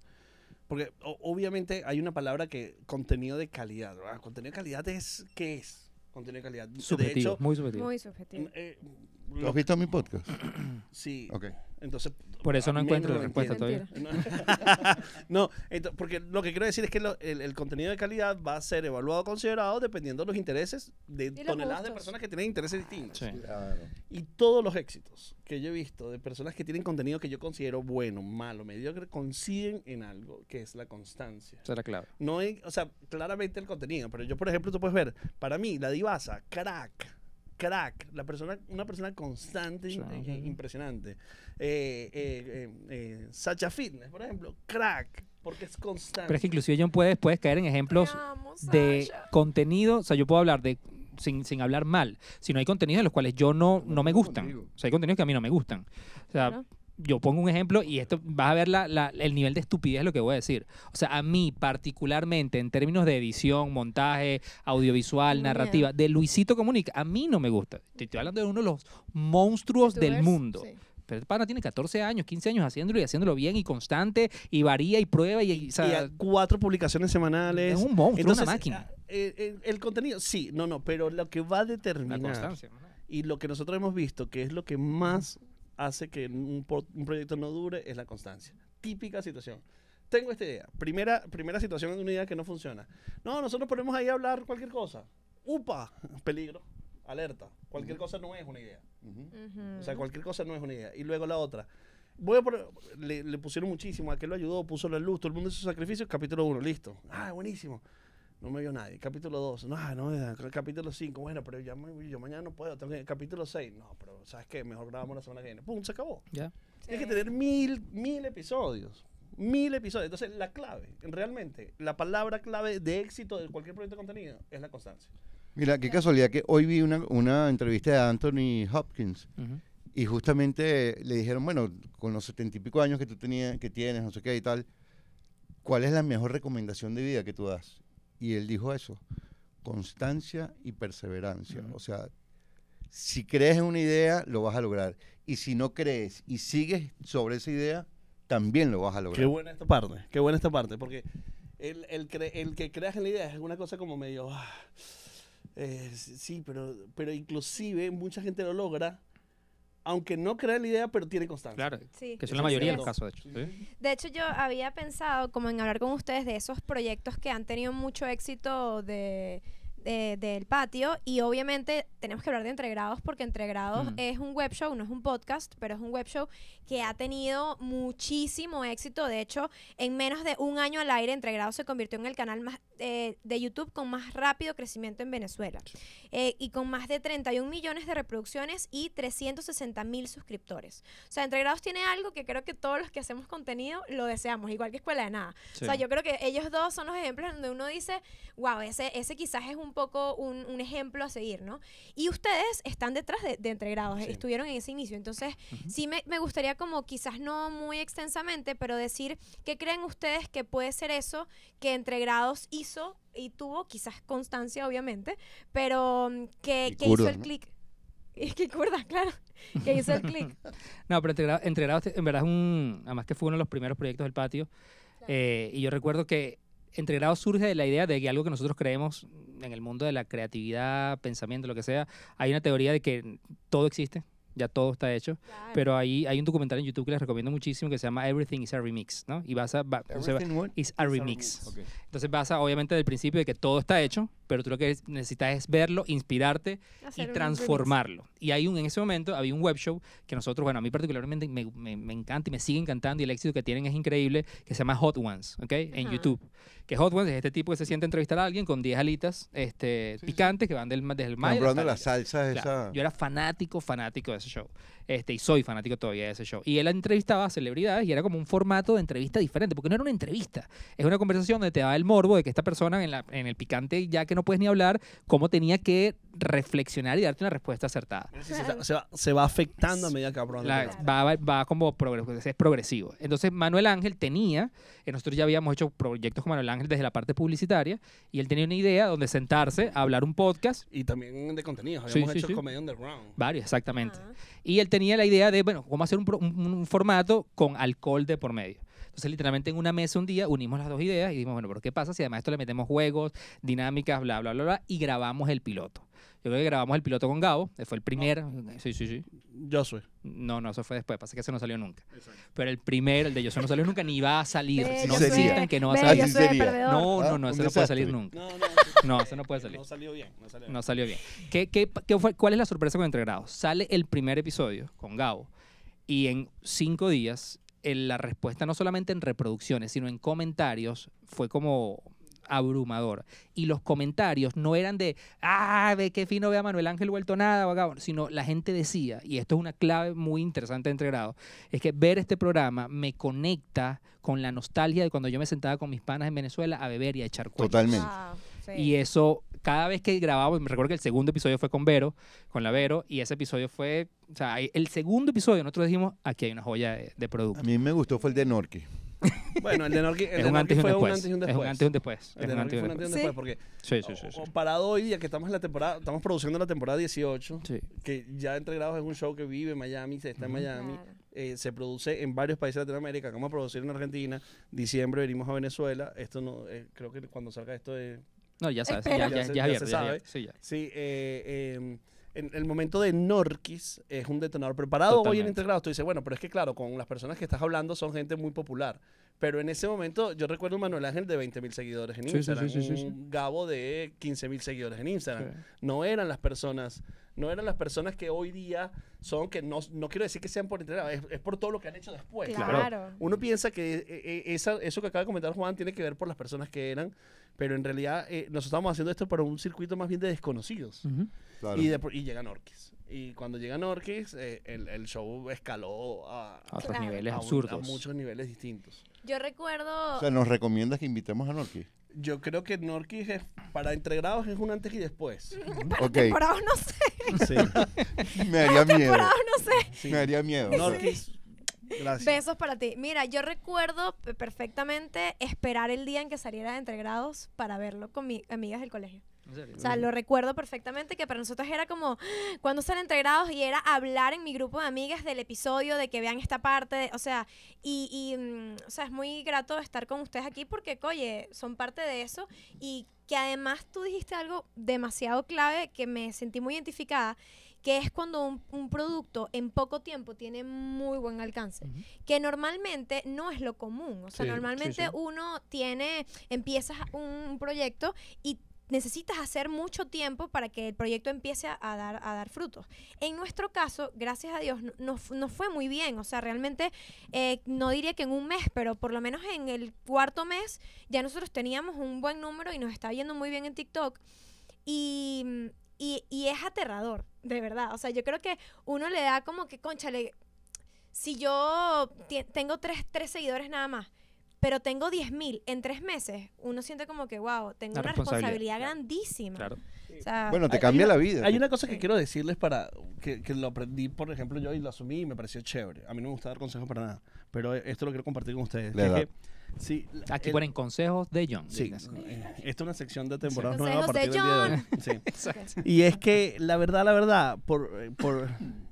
porque obviamente hay una palabra que contenido de calidad, ¿verdad? Contenido de calidad es, ¿qué es? Contenido de calidad. Subjetivo, De hecho, muy subjetivo. Muy subjetivo. ¿Tú has visto mi podcast? sí. Ok. Entonces, Por eso no al menos encuentro la lo respuesta entiendo. todavía. No, porque lo que quiero decir es que el contenido de calidad va a ser evaluado, considerado, dependiendo de los intereses de los toneladas de gustos. personas que tienen intereses distintos. Sí. Claro. Y todos los éxitos que yo he visto de personas que tienen contenido que yo considero bueno, malo, mediocre, coinciden en algo, que es la constancia. Esa es la clave. No hay, o sea, claramente el contenido, pero yo, por ejemplo, tú puedes ver, para mí, la Divasa, crack, una persona constante, Sí. impresionante. Sacha Fitness, por ejemplo, crack, porque es constante. Pero es que inclusive John puedes caer en ejemplos Te amo, de Sasha. contenido, o sea, yo puedo hablar de sin hablar mal, sino hay contenidos de los cuales yo no me gustan. contigo. O sea, hay contenidos que a mí no me gustan. O sea, Claro. yo pongo un ejemplo y esto vas a ver el nivel de estupidez de lo que voy a decir. O sea, a mí particularmente en términos de edición, montaje, audiovisual, Tengo narrativa, de Luisito Comunica, a mí no me gusta. Te estoy hablando de uno de los monstruos del ¿Youtubers? mundo. Sí. Pero el pana tiene 14 años, 15 años haciéndolo y haciéndolo bien y constante y varía y prueba y o sea, Y a 4 publicaciones semanales. es un monstruo, Entonces, una máquina. El contenido, sí, pero lo que va a La determinar constancia. y lo que nosotros hemos visto, que es lo que más hace que un proyecto no dure, es la constancia. Típica situación. Tengo esta idea. Primera situación de una idea que no funciona. No, nosotros ponemos ahí a hablar cualquier cosa. ¡Upa! Peligro. Alerta. Cualquier cosa no es una idea. Ujú. O sea, cualquier cosa no es una idea. Y luego la otra. Le pusieron muchísimo. ¿A qué lo ayudó? Puso la luz. Todo el mundo hizo sacrificios. Capítulo 1. Listo. Ah, buenísimo. No me vio nadie. Capítulo 2. No, capítulo 5. Bueno, pero yo mañana no puedo. Capítulo 6. No, pero ¿sabes qué? Mejor grabamos la semana que viene. ¡Pum! Se acabó. Ya. Tienes que tener mil episodios. 1000 episodios. Entonces, la clave, realmente, la palabra clave de éxito de cualquier proyecto de contenido es la constancia. Mira, qué casualidad que hoy vi una entrevista de Anthony Hopkins Ujú. y justamente le dijeron, bueno, con los 70 y pico años que tú tienes, no sé qué y tal, ¿cuál es la mejor recomendación de vida que tú das? Y él dijo eso, constancia y perseverancia. Ujú. O sea, si crees en una idea, lo vas a lograr. Y si no crees y sigues sobre esa idea, también lo vas a lograr. Qué buena esta parte, porque el que creas en la idea es una cosa como medio, sí, pero inclusive mucha gente lo logra, aunque no crea en la idea, pero tiene constancia. Claro, Sí. que son Eso la mayoría de es los cierto. casos, de hecho. ¿Sí? De hecho, yo había pensado como en hablar con ustedes de esos proyectos que han tenido mucho éxito del patio, y obviamente tenemos que hablar de Entregrados porque Entregrados Ujú. es un web show, no es un podcast, pero es un web show que ha tenido muchísimo éxito. De hecho, en menos de un año al aire, Entregrados se convirtió en el canal más de YouTube con más rápido crecimiento en Venezuela, y con más de 31 millones de reproducciones y 360,000 suscriptores. O sea, Entregrados tiene algo que creo que todos los que hacemos contenido lo deseamos, igual que Escuela de Nada. Sí. O sea, yo creo que ellos dos son los ejemplos donde uno dice, wow, ese quizás es un poco un ejemplo a seguir, ¿no? Y ustedes están detrás de Entregrados, Sí. estuvieron en ese inicio. Entonces, Ujú. sí me gustaría como quizás no muy extensamente, pero decir, ¿qué creen ustedes que puede ser eso que Entregrados hizo y tuvo? Quizás constancia, obviamente, pero que Y hizo curda, el ¿no? clic. Y que curda, claro, que hizo el clic. No, pero Entregrados en verdad es además que fue uno de los primeros proyectos del patio. Y yo recuerdo que Entregrados surge de la idea de que algo que nosotros creemos en el mundo de la creatividad, pensamiento, lo que sea, hay una teoría de que todo existe, ya todo está hecho, Claro. pero hay un documental en YouTube que les recomiendo muchísimo que se llama Everything is a Remix, ¿no? Y Everything what? is a remix. Ok. Entonces basa obviamente del principio de que todo está hecho, pero tú lo que necesitas es verlo, inspirarte Hacer y un transformarlo. Y en ese momento había un web show que nosotros, bueno, a mí particularmente me encanta y me sigue encantando y el éxito que tienen es increíble, que se llama Hot Ones, ¿ok? En Ajá. YouTube. Que Hot Ones es este tipo que se siente a entrevistar a alguien con 10 alitas picantes que van desde el mayo Estamos hablando de las hasta el- salsas Claro, esa. yo era fanático de ese show. Y soy fanático todavía de ese show. Y él entrevistaba a celebridades y era como un formato de entrevista diferente, porque no era una entrevista. Es una conversación donde te da el morbo de que esta persona en el picante ya que no no puedes ni hablar, cómo tenía que reflexionar y darte una respuesta acertada. Se va afectando a medida que va probando. Va como es progresivo. Entonces, Manuel Ángel tenía, nosotros ya habíamos hecho proyectos con Manuel Ángel desde la parte publicitaria, y él tenía una idea donde sentarse a hablar un podcast. Y también de contenidos. Habíamos hecho Comedia Underground. Varios, exactamente. Y él tenía la idea de, bueno, cómo hacer un formato con alcohol de por medio. Entonces, literalmente en una mesa un día unimos las dos ideas y dijimos, bueno, pero ¿qué pasa si además a esto le metemos juegos, dinámicas, bla, bla, bla, bla, y grabamos el piloto? Yo creo que grabamos el piloto con Gabo, fue el primer... Sí. Josué. No, eso fue después, pasa que ese no salió nunca. Exacto. Pero el de Josué no salió nunca, ni va a salir. No insistan que no va a salir. No, eso no puede salir nunca. No, eso no puede salir. No salió bien. No salió bien. ¿Cuál es la sorpresa con Entre Grados? Sale el primer episodio con Gabo y en 5 días la respuesta no solamente en reproducciones, sino en comentarios fue como abrumador. Y los comentarios no eran de, ve qué fino ve a Manuel Ángel vuelto nada, sino la gente decía, y esto es una clave muy interesante de Entre Grados, es que ver este programa me conecta con la nostalgia de cuando yo me sentaba con mis panas en Venezuela a beber y a echar cuentos. Totalmente. Sí. Y eso, cada vez que grabábamos, me recuerdo que el segundo episodio fue con la Vero, y ese episodio fue, o sea, el segundo episodio nosotros dijimos, aquí hay una joya de producto. A mí me gustó fue el de Norqui. Bueno, el de Norqui es un antes y un después. Es un antes y un después. El de Norqui fue un antes y un después porque comparado hoy día que estamos en la temporada, estamos produciendo la temporada 18, que ya Entre Grados es un show que vive en Miami, está en Miami, se produce en varios países de Latinoamérica, vamos a producir en Argentina, diciembre venimos a Venezuela, esto no, creo que cuando salga esto de... No, ya sabes, ya se sabe. Sí, en el momento de Norquis es un detonador preparado. Totalmente. Hoy en Entre Grados tú dices, bueno, pero es que claro, con las personas que estás hablando son gente muy popular. Pero en ese momento yo recuerdo un Manuel Ángel de 20,000 seguidores en Instagram, un Gabo de 15,000 seguidores en Instagram. Sí. No eran las personas que hoy día son, que no quiero decir que sean por Entre Grados, es por todo lo que han hecho después. Claro. Uno piensa que eso que acaba de comentar Juan tiene que ver por las personas que eran, pero en realidad nosotros estamos haciendo esto para un circuito más bien de desconocidos. Claro. Y llega Norquis. Y cuando llega Norquis, el show escaló a otros niveles absurdos. A muchos niveles distintos. Yo recuerdo... O sea, ¿nos recomiendas que invitemos a Norquis? Yo creo que Norquis para Entre Grados es un antes y después. Para temporadas no sé. Sí. Me haría miedo. Temporadas no sé. Sí. Me haría miedo. Norquis, gracias. Besos para ti. Mira, yo recuerdo perfectamente esperar el día en que saliera de Entre Grados para verlo con mis amigas del colegio. O sea, lo recuerdo perfectamente, que para nosotros era como cuando salen Entre Grados, y era hablar en mi grupo de amigas del episodio, de que vean esta parte, o sea, o sea, es muy grato estar con ustedes aquí porque, oye, son parte de eso, y que además tú dijiste algo demasiado clave que me sentí muy identificada, que es cuando un producto en poco tiempo tiene muy buen alcance, que normalmente no es lo común, o sea, normalmente uno empiezas un proyecto y necesitas hacer mucho tiempo para que el proyecto empiece a dar frutos. En nuestro caso, gracias a Dios, nos fue muy bien. O sea, realmente, no diría que en un mes, pero por lo menos en el 4.º mes ya nosotros teníamos un buen número y nos estaba yendo muy bien en TikTok. Y es aterrador, de verdad. O sea, yo creo que uno le da como que, cónchale, si yo tengo tres seguidores nada más, pero tengo 10,000 en 3 meses, uno siente como que, wow, tengo una responsabilidad grandísima. Claro. O sea, bueno, te cambia la vida. Hay una cosa que quiero decirles que lo aprendí, por ejemplo, yo y lo asumí y me pareció chévere. A mí no me gusta dar consejos para nada, pero esto lo quiero compartir con ustedes. Aquí ponen consejos de John. Sí, esta es una sección de temporada nueva a partir del día de hoy. Sí. Exacto. Y es que la verdad,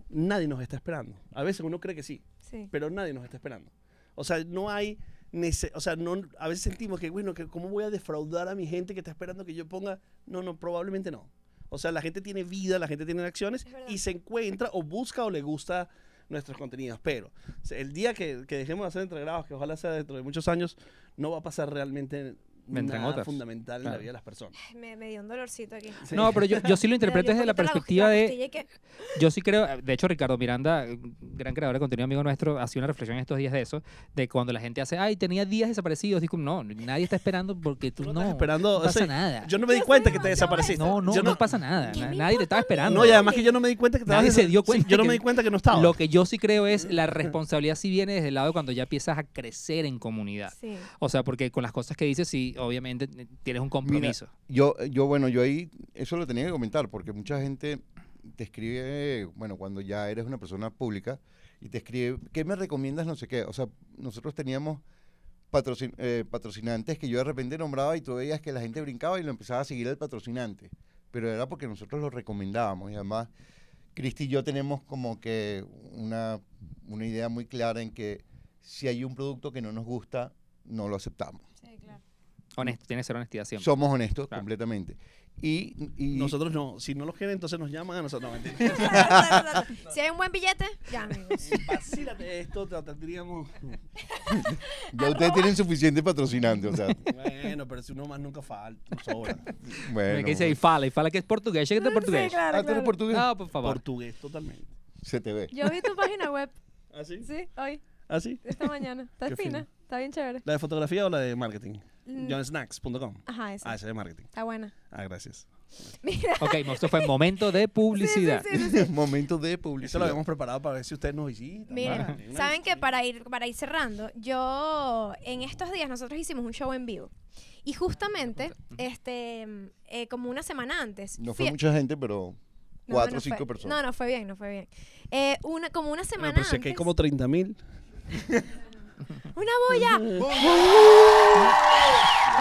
nadie nos está esperando. A veces uno cree que sí, pero nadie nos está esperando. O sea, no hay... a veces sentimos que, bueno, que ¿cómo voy a defraudar a mi gente que está esperando que yo ponga? No, probablemente no. O sea, la gente tiene vida, la gente tiene acciones y se encuentra o busca o le gusta nuestros contenidos. Pero el día que dejemos de hacer Entre Grados, que ojalá sea dentro de muchos años, no va a pasar realmente nada fundamental en la vida de las personas. Me dio un dolorcito aquí. Sí. No, pero yo sí lo interpreto desde la perspectiva de... Yo sí creo, de hecho Ricardo Miranda, gran creador de contenido amigo nuestro, hacía una reflexión estos días de eso, de cuando la gente hace, tenía días desaparecidos, digo, no, nadie está esperando porque tú no pasa nada. Yo no me di cuenta que te desapareciste. No pasa nada, nadie te estaba esperando. No, y además que yo no me di cuenta que nadie se dio cuenta. Yo no me di cuenta que no estaba. Lo que yo sí creo es la responsabilidad sí viene desde el lado de cuando ya empiezas a crecer en comunidad. Sí. O sea, porque con las cosas que dices, sí, obviamente tienes un compromiso. Yo ahí eso lo tenía que comentar porque mucha gente te escribe, bueno, cuando ya eres una persona pública y te escribe, ¿qué me recomiendas? No sé qué. O sea, nosotros teníamos patrocinantes que yo de repente nombraba y tú veías que la gente brincaba y lo empezaba a seguir el patrocinante. Pero era porque nosotros lo recomendábamos y además Cristi y yo tenemos como que una idea muy clara en que si hay un producto que no nos gusta, no lo aceptamos. Sí, claro. Honesto, tiene que ser honestidad siempre. Somos honestos Claro. completamente. Y Nosotros no. Si no los quieren, entonces nos llaman a nosotros. No, mentira. Si hay un buen billete, ya, amigos. Vacílate esto, te tendríamos. ya ustedes tienen suficiente patrocinante, o sea, Bueno, pero si uno más nunca falta, sobra. bueno. ¿Qué dice Ifala que es portugués? ¿Qué es portugués? Sí, claro, Ah, ¿tú eres claro. portugués? No, por favor. Portugués, totalmente. Se te ve. Yo vi tu página web, ¿Ah, sí? sí, hoy, ¿Ah, sí? esta mañana. Está Qué fina, fino. está bien chévere. ¿La de fotografía o la de marketing? Mm. johnsnacks.com. Ajá, esa. Ah, esa de marketing. Está buena. Ah, gracias. Mira. Ok, esto fue momento de publicidad. Sí, sí, sí. Momento de Eso publicidad. lo habíamos preparado para ver si ustedes nos visitan. Miren, Vale, saben que para ir cerrando, yo en estos días nosotros hicimos un show en vivo y justamente como una semana antes No fui- fue mucha gente, pero No, 4 o no 5 fue- personas. No fue bien, no fue bien. Como una semana Bueno, pero si aquí hay antes. como 30,000. ¡Una bulla!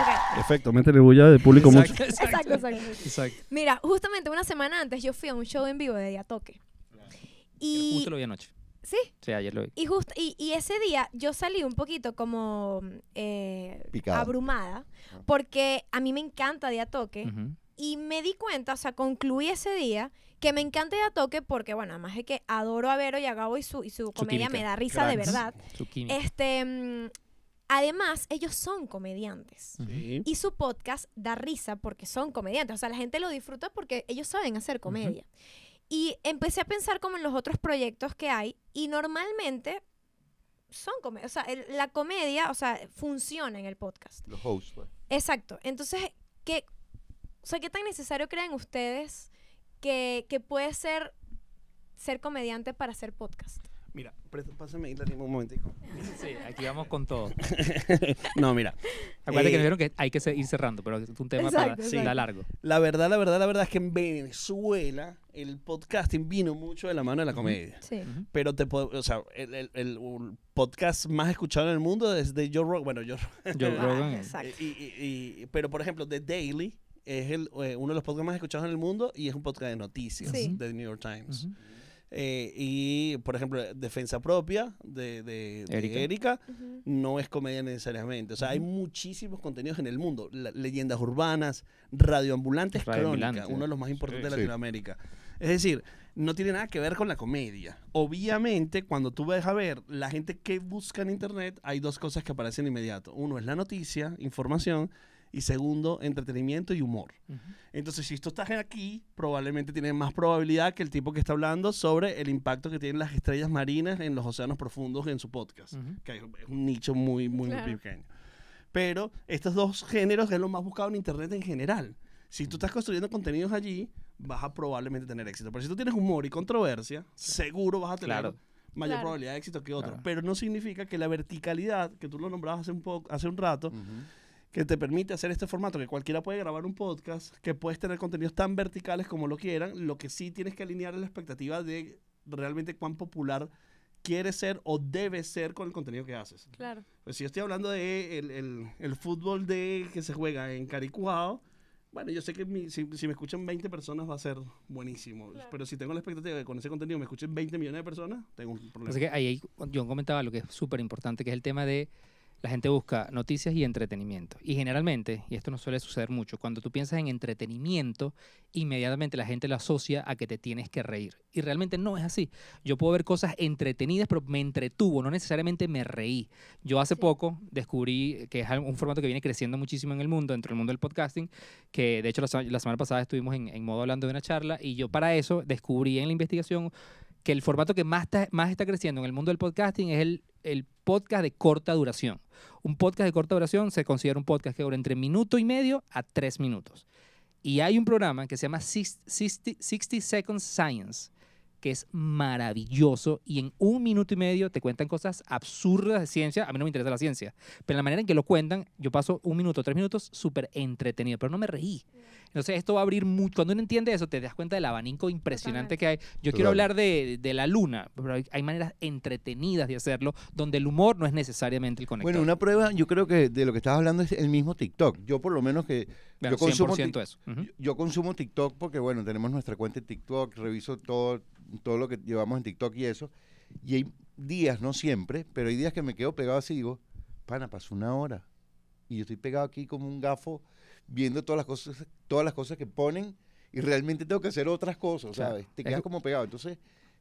Ok, Efecto, métele bulla de público mucho. exacto, exacto. Exacto. Mira, justamente una semana antes yo fui a un show en vivo de Diatoque. Y Justo lo vi anoche. sí, Sí, ayer lo vi. y ese día yo salí un poquito como Picada. abrumada Ah. porque a mí me encanta Diatoque. Ujú. Y me di cuenta, o sea, concluí ese día que me encanta Diatoque porque, bueno, además de que adoro a Vero y a Gabo y su comedia química. me da risa de Cracks. verdad. Su química. Además, ellos son comediantes. Sí. Y su podcast da risa porque son comediantes. O sea, la gente lo disfruta porque ellos saben hacer comedia. Y empecé a pensar como en los otros proyectos que hay y normalmente son comedia. O sea, la comedia, o sea, funciona en el podcast. Los hosts, pues. Exacto. Entonces, ¿qué tan necesario creen ustedes que puede ser comediante para hacer podcast? Mira, pásame Hilary, un momentico. Sí, aquí vamos con todo. No, mira. Acuérdate que nos dijeron que hay que ir cerrando, pero es un tema Exacto, para exacto. da largo. La verdad es que en Venezuela el podcasting vino mucho de la mano de la comedia. Sí. Ujú. Pero o sea, el podcast más escuchado en el mundo es de Joe Rogan. Bueno, Joe Ah, Rogan. exacto. pero por ejemplo, The Daily es uno de los podcasts más escuchados en el mundo y es un podcast de noticias Sí. de The New York Times. Ujú. Y por ejemplo, Defensa Propia de Erika Ujú. no es comedia necesariamente. O sea, hay Ujú. muchísimos contenidos en el mundo. Leyendas urbanas, radioambulantes, Radioambulante. crónica, uno de los más importantes de Sí. Latinoamérica. Es decir, no tiene nada que ver con la comedia. Obviamente, cuando tú vas a ver la gente que busca en internet, hay dos cosas que aparecen de inmediato. Uno es la noticia, información, y segundo, entretenimiento y humor. Ujú. Entonces, si tú estás aquí, probablemente tienes más probabilidad que el tipo que está hablando sobre el impacto que tienen las estrellas marinas en los océanos profundos en su podcast, Ujú. que es un nicho muy, muy, Claro. muy pequeño. Pero estos dos géneros es lo más buscado en internet en general. Si tú estás construyendo contenidos allí, vas a probablemente tener éxito. Pero si tú tienes humor y controversia, seguro vas a tener Claro. mayor Claro. probabilidad de éxito que otro. Claro. Pero no significa que la verticalidad, que tú lo nombrabas hace un rato, que te permite hacer este formato, que cualquiera puede grabar un podcast, que puedes tener contenidos tan verticales como lo quieran, lo que sí tienes que alinear es la expectativa de realmente cuán popular quieres ser o debes ser con el contenido que haces. Claro. Pues si yo estoy hablando de el fútbol que se juega en Caricuao, bueno, yo sé que si me escuchan 20 personas va a ser buenísimo, Claro. pero si tengo la expectativa de que con ese contenido me escuchen 20 millones de personas, tengo un problema. Así que ahí John comentaba lo que es súper importante, que es el tema de la gente busca noticias y entretenimiento. Y generalmente, y esto no suele suceder mucho, cuando tú piensas en entretenimiento, inmediatamente la gente lo asocia a que te tienes que reír. Y realmente no es así. Yo puedo ver cosas entretenidas, pero me entretuvo, no necesariamente me reí. Yo hace Sí. poco descubrí que es un formato que viene creciendo muchísimo en el mundo, dentro del mundo del podcasting, que de hecho la semana pasada estuvimos en modo hablando de una charla, y yo para eso descubrí en la investigación que el formato que más está creciendo en el mundo del podcasting es el podcast de corta duración. Un podcast de corta duración se considera un podcast que dura entre minuto y medio a 3 minutos. Y hay un programa que se llama 60 Seconds Science, que es maravilloso y en 1 minuto y medio te cuentan cosas absurdas de ciencia. A mí no me interesa la ciencia, pero la manera en que lo cuentan, yo paso 1 minuto, 3 minutos súper entretenido, pero no me reí. Entonces esto va a abrir mucho. Cuando uno entiende eso, te das cuenta del abanico impresionante que hay. Yo quiero hablar de la luna, pero hay maneras entretenidas de hacerlo, donde el humor no es necesariamente el conector. Bueno, una prueba, yo creo que de lo que estabas hablando es el mismo TikTok. Yo por lo menos que Bueno, yo consumo 100% eso. yo consumo TikTok porque, bueno, tenemos nuestra cuenta de TikTok, reviso todo lo que llevamos en TikTok y eso. Y hay días, no siempre, pero hay días que me quedo pegado así y digo, pana, pasó 1 hora. Y yo estoy pegado aquí como un gafo viendo todas las cosas que ponen y realmente tengo que hacer otras cosas, Claro. ¿sabes? Te quedas como pegado. Entonces,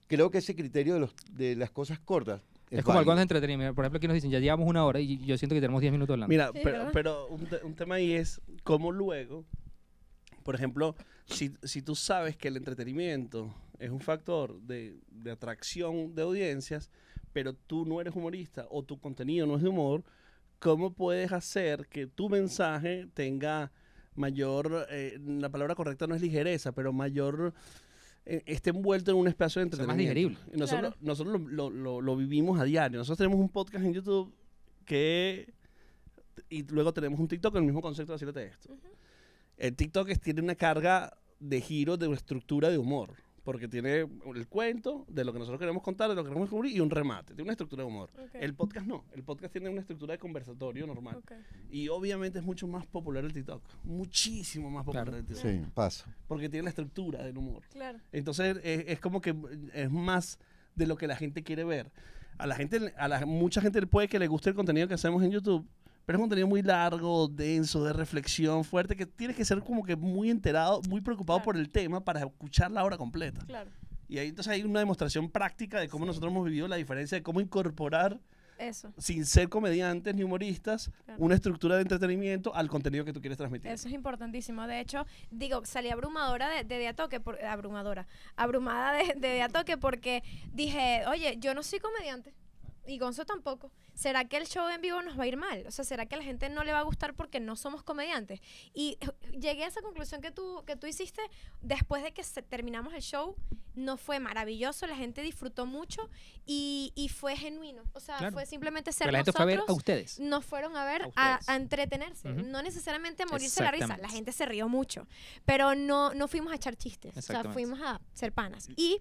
creo que ese criterio de las cosas cortas Es como algo de válido. entretenimiento. Por ejemplo, aquí nos dicen, ya llevamos 1 hora y yo siento que tenemos 10 minutos hablando. Mira, Sí, pero, ¿verdad? pero un tema ahí es cómo luego, por ejemplo, si tú sabes que el entretenimiento es un factor de atracción de audiencias, pero tú no eres humorista o tu contenido no es de humor, ¿cómo puedes hacer que tu mensaje tenga mayor, la palabra correcta no es ligereza, pero mayor, esté envuelto en un espacio de Sea más entretenimiento? digerible. Y nosotros lo vivimos a diario. Nosotros tenemos un podcast en YouTube y luego tenemos un TikTok con el mismo concepto de decirte esto. El TikTok tiene una carga de giro de una estructura de humor. Porque tiene el cuento de lo que nosotros queremos contar, de lo que queremos cubrir y un remate. Tiene una estructura de humor. Ok. El podcast no. El podcast tiene una estructura de conversatorio normal. Ok. Y obviamente es mucho más popular el TikTok. Muchísimo más popular Claro. el TikTok. Sí, pasa. Porque tiene la estructura del humor. Claro. Entonces es como que es más de lo que la gente quiere ver. Mucha gente puede que le guste el contenido que hacemos en YouTube, pero es un contenido muy largo, denso, de reflexión fuerte, que tienes que ser como que muy enterado, muy preocupado Claro. por el tema para escuchar la obra completa. Claro. Y ahí entonces hay una demostración práctica de cómo nosotros hemos vivido la diferencia de cómo incorporar, Eso. sin ser comediantes ni humoristas, Claro. una estructura de entretenimiento al contenido que tú quieres transmitir. Eso es importantísimo. De hecho, digo, salí abrumadora de Diatoque, abrumada de Diatoque porque dije, oye, yo no soy comediante y Gonzo tampoco. ¿Será que el show en vivo nos va a ir mal? O sea, ¿será que a la gente no le va a gustar porque no somos comediantes? Y llegué a esa conclusión que tú hiciste después de que terminamos el show. No fue maravilloso, la gente disfrutó mucho y fue genuino. O sea, Claro. fue simplemente ser Pero la gente fue a ver a nosotros. ustedes. Nos fueron a ver A a ustedes. entretenerse, Ujú. no necesariamente a morirse de la risa. Exactamente. La gente se rió mucho, pero no fuimos a echar chistes, o sea, Exactamente. fuimos a ser panas. Y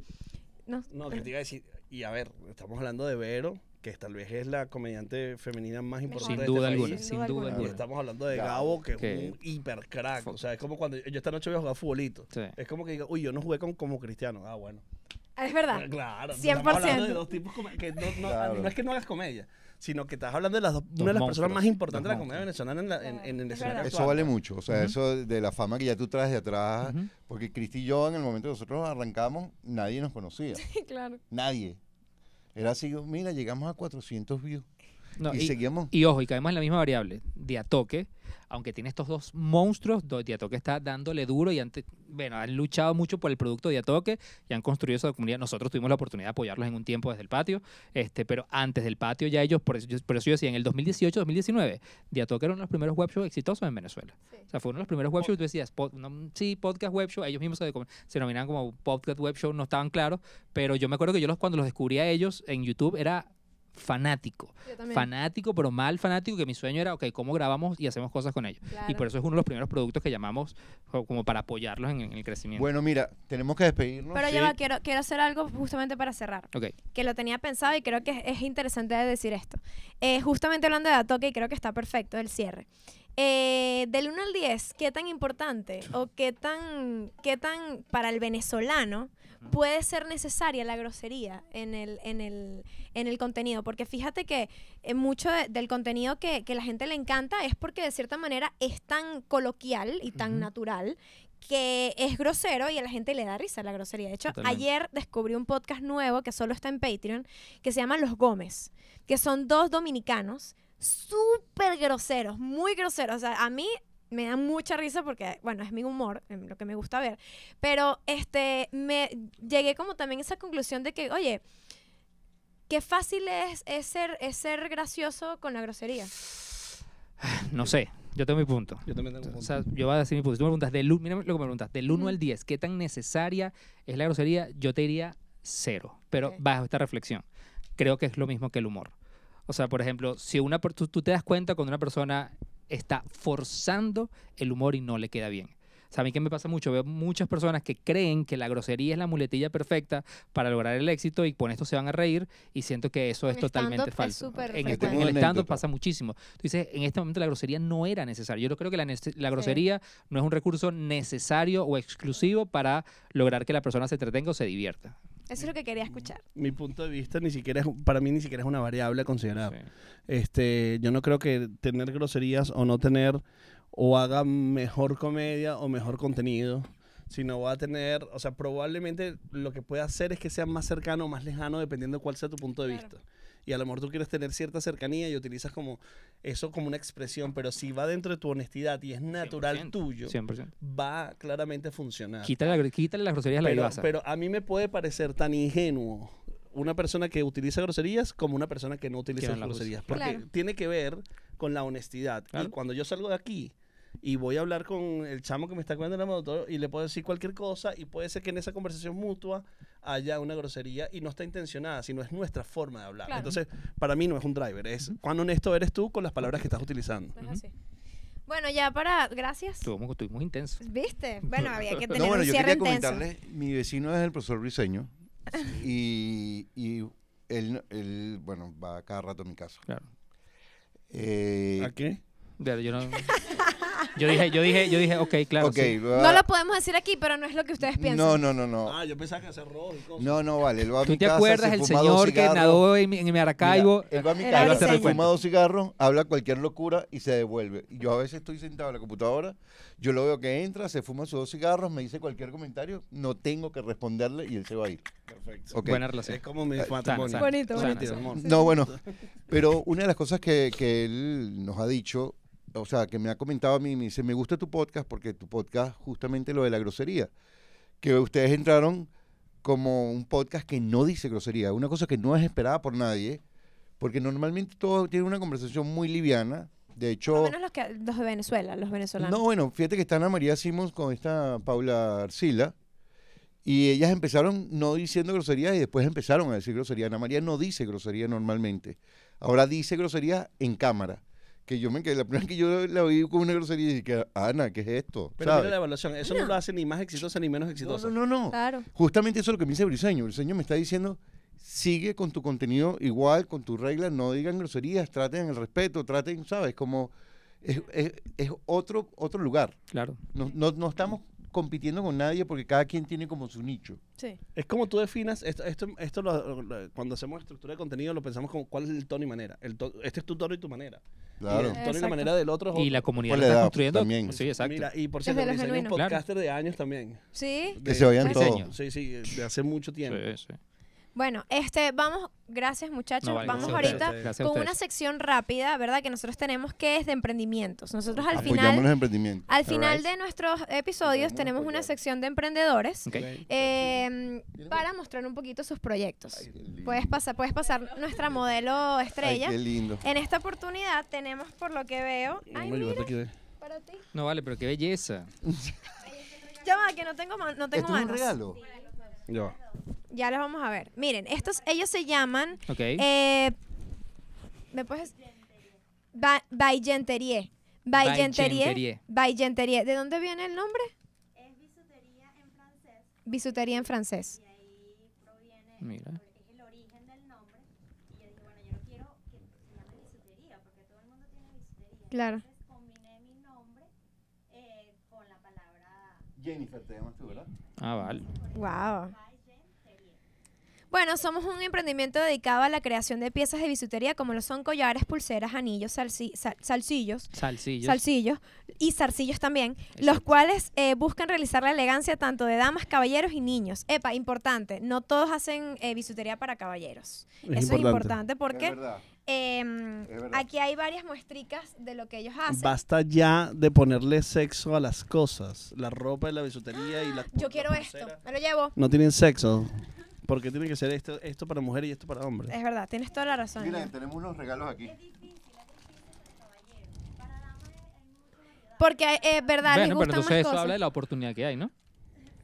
No, que te iba a decir, y a ver, estamos hablando de Vero, que tal vez es la comediante femenina más importante Sin de duda este alguna, país. sin duda Y alguna. estamos hablando de Gabo, Gabo, que es que- un hiper crack. O sea, es como cuando yo esta noche voy a jugar futbolito. Sí. Es como que diga, uy, yo no jugué como Cristiano. Ah, bueno. es verdad. Claro. 100%. Estamos hablando de dos tipos que Claro. no es que no hagas comedia, sino que estás hablando de una de las monstruos, personas más importantes de la dos comedia venezolana en el Es escenario verdad. Eso actual. vale mucho. O sea, Ujú. eso de la fama que ya tú traes de atrás. Ujú. Porque Cristi y yo, en el momento que nosotros arrancamos, nadie nos conocía. Claro. Nadie. Era así, mira, llegamos a 400 views. No, y seguíamos. Y ojo, y caemos en la misma variable. Diatoque, aunque tiene estos dos monstruos, Diatoque está dándole duro y han luchado mucho por el producto Diatoque y han construido esa comunidad. Nosotros tuvimos la oportunidad de apoyarlos en un tiempo desde el patio, pero antes del patio ya ellos, por eso yo decía, en el 2018, 2019, Diatoque era uno de los primeros web shows exitosos en Venezuela. Sí. O sea, fue uno de los primeros web shows, tú decías, sí, podcast web show, ellos mismos se denominaban como podcast web show, no estaban claros, pero yo me acuerdo que cuando los descubrí a ellos en YouTube era fanático. Yo también. Fanático, pero mal fanático, que mi sueño era, ok, ¿cómo grabamos y hacemos cosas con ellos? Claro. Y por eso es uno de los primeros productos que llamamos como para apoyarlos en el crecimiento. Bueno, mira, tenemos que despedirnos. Pero Sí. ya va, quiero hacer algo justamente para cerrar. Ok, Que lo tenía pensado y creo que es interesante decir esto. Justamente hablando de Diatoque, y creo que está perfecto el cierre. Del 1 al 10, ¿qué tan importante o qué tan para el venezolano puede ser necesaria la grosería en el contenido? Porque fíjate que mucho del contenido que la gente le encanta es porque de cierta manera es tan coloquial y tan Ujú. natural que es grosero y a la gente le da risa la grosería. De hecho, Totalmente. ayer descubrí un podcast nuevo que solo está en Patreon, que se llama Los Gómez, que son 2 dominicanos súper groseros, muy groseros. O sea, a mí me da mucha risa porque, bueno, es mi humor, lo que me gusta ver. Pero me llegué como también a esa conclusión de que, oye, qué fácil es ser gracioso con la grosería. no sé, yo tengo mi punto. Yo también tengo un O punto. sea, yo voy a decir mi punto. Tú me preguntas, mira lo que me preguntas, del 1 Ujú. al 10, ¿qué tan necesaria es la grosería? Yo te diría cero. Pero Ok. bajo esta reflexión, creo que es lo mismo que el humor. O sea, por ejemplo, si tú te das cuenta cuando una persona está forzando el humor y no le queda bien. O sea, a mí que me pasa mucho, veo muchas personas que creen que la grosería es la muletilla perfecta para lograr el éxito y con esto se van a reír y siento que eso es En totalmente stand-up es falso. súper En frecuente. en Tengo el una stand-up anécdota. pasa muchísimo. Tú dices, en este momento la grosería no era necesaria. Yo creo que la grosería no es un recurso necesario o exclusivo para lograr que la persona se entretenga o se divierta. Eso es lo que quería escuchar. Mi punto de vista para mí ni siquiera es una variable a considerar. Sí. Yo no creo que tener groserías o no tener o haga mejor comedia o mejor contenido, sino va a tener, o sea, probablemente lo que puede hacer es que sea más cercano o más lejano dependiendo de cuál sea tu punto de Claro. vista. Y a lo mejor tú quieres tener cierta cercanía y utilizas como eso como una expresión, pero si va dentro de tu honestidad y es natural 100%, tuyo, 100%. va claramente a funcionar. Quítale las groserías a la Pero, divasa. pero a mí me puede parecer tan ingenuo una persona que utiliza groserías como una persona que no utiliza Que no las groserías. usa. Porque Claro. tiene que ver con la honestidad. Claro. Y cuando yo salgo de aquí y voy a hablar con el chamo que me está cuidando la moto y le puedo decir cualquier cosa y puede ser que en esa conversación mutua haya una grosería y no está intencionada, sino es nuestra forma de hablar. Claro. Entonces, para mí no es un driver, es cuán honesto eres tú con las palabras que estás utilizando. No es así. Bueno, ya para... Gracias. Estuvimos intensos. ¿Viste? Bueno, había que tener No, bueno, un yo cierre quería intenso. comentarles, mi vecino es el profesor Briseño y él, bueno, va cada rato a mi casa. Claro. ¿A qué? Yo no. Yo dije, ok, claro. Ok, sí. No lo podemos decir aquí, pero no es lo que ustedes piensan. no. Ah, yo pensaba que hacer robo y cosas. No, vale, él va a ¿Tú mi te casa, acuerdas se el fuma dos señor que cigarros. nadó en Maracaibo? Mira, él va a mi Era casa, Briseño. se fuma 2 cigarros, habla cualquier locura y se devuelve. Y yo a veces estoy sentado en la computadora, yo lo veo que entra, se fuma sus 2 cigarros, me dice cualquier comentario, no tengo que responderle y él se va a ir. Perfecto. Ok. Buena relación. Es como mi sana. matrimonio. Bonito, Sana, bonito. sana. amor. No, bueno, pero una de las cosas que él nos ha dicho, o sea, que me ha comentado a mí, me dice, me gusta tu podcast porque tu podcast justamente lo de la grosería, que ustedes entraron como un podcast que no dice grosería, una cosa que no es esperada por nadie, porque normalmente todos tienen una conversación muy liviana, de Por hecho... lo menos los de Venezuela, los venezolanos. No, bueno, fíjate que está Ana María Simons con esta Paula Arcila, y ellas empezaron no diciendo grosería y después empezaron a decir grosería. Ana María no dice grosería normalmente, ahora dice grosería en cámara. Que yo me quedé, la primera vez que yo la oí con una grosería y dije, Ana, ¿qué es esto? Pero ¿Sabes? mira la evaluación, eso no lo hace ni más exitosa ni menos No, exitosa. no. Claro. Justamente eso es lo que me dice Briseño. Briseño me está diciendo, sigue con tu contenido igual, con tus reglas, no digan groserías, traten el respeto, traten, ¿sabes? Como es otro lugar. Claro. No estamos compitiendo con nadie porque cada quien tiene como su nicho. Sí. Es como tú definas, cuando hacemos estructura de contenido lo pensamos como cuál es el tono y manera. Este es tu tono y tu manera. Claro. Y el tono y la Exacto. manera del otro es Y otro. la comunidad Por lo la está edad, construyendo. también. Sí, exacto. Mira, y por cierto, Desde los Briseño es un genuinos. podcaster de años también. Sí. Que se vayan Briseño. todos. Sí, de hace mucho tiempo. Sí. Bueno, vamos, gracias muchachos, No, vale, vamos gracias a ahorita ustedes, gracias a con ustedes. una sección rápida, ¿verdad? Que nosotros tenemos que es de emprendimientos. Nosotros al Apoyamos final, los emprendimientos. al final Alright. de nuestros episodios tenemos una sección de emprendedores Ok. para mostrar un poquito sus proyectos. Ay, qué lindo. Puedes pasar nuestra modelo estrella. Ay, qué lindo. En esta oportunidad tenemos, por lo que veo, ay, Vamos a ayudarte mira, aquí. para ti. No vale, pero qué belleza. Ya va, que no tengo, no tengo ¿Esto es un manos. regalo? Ya va. Ya los vamos a ver. Miren, ellos se llaman Ok. ¿me puedes? Baigenterie. Baigenterie. Baigenterie. ¿De dónde viene el nombre? Es bisutería en francés. Bisutería en francés. Mira. Es el origen del nombre. Y yo dije, bueno, yo no quiero que se llame bisutería, porque todo el mundo tiene bisutería. Claro. Entonces combiné mi nombre con la palabra Jennifer, te llamas tú, ¿verdad? Ah, vale. Wow. Bueno, somos un emprendimiento dedicado a la creación de piezas de bisutería como lo son collares, pulseras, anillos, salsillos y zarcillos también, los Exacto. cuales buscan realizar la elegancia tanto de damas, caballeros y niños. Epa, importante, no todos hacen bisutería para caballeros. Eso es importante Es porque verdad. verdad. aquí hay varias muestricas de lo que ellos hacen. Basta ya de ponerle sexo a las cosas. La ropa y la bisutería y la Yo quiero la esto, pulsera me lo llevo. no tienen sexo. Porque tiene que ser esto para mujeres y esto para hombres. Es verdad, tienes toda la razón. Mira, tenemos unos regalos aquí. Porque, verdad, les Bueno, pero gustan entonces más eso cosas. habla de la oportunidad que hay, ¿no?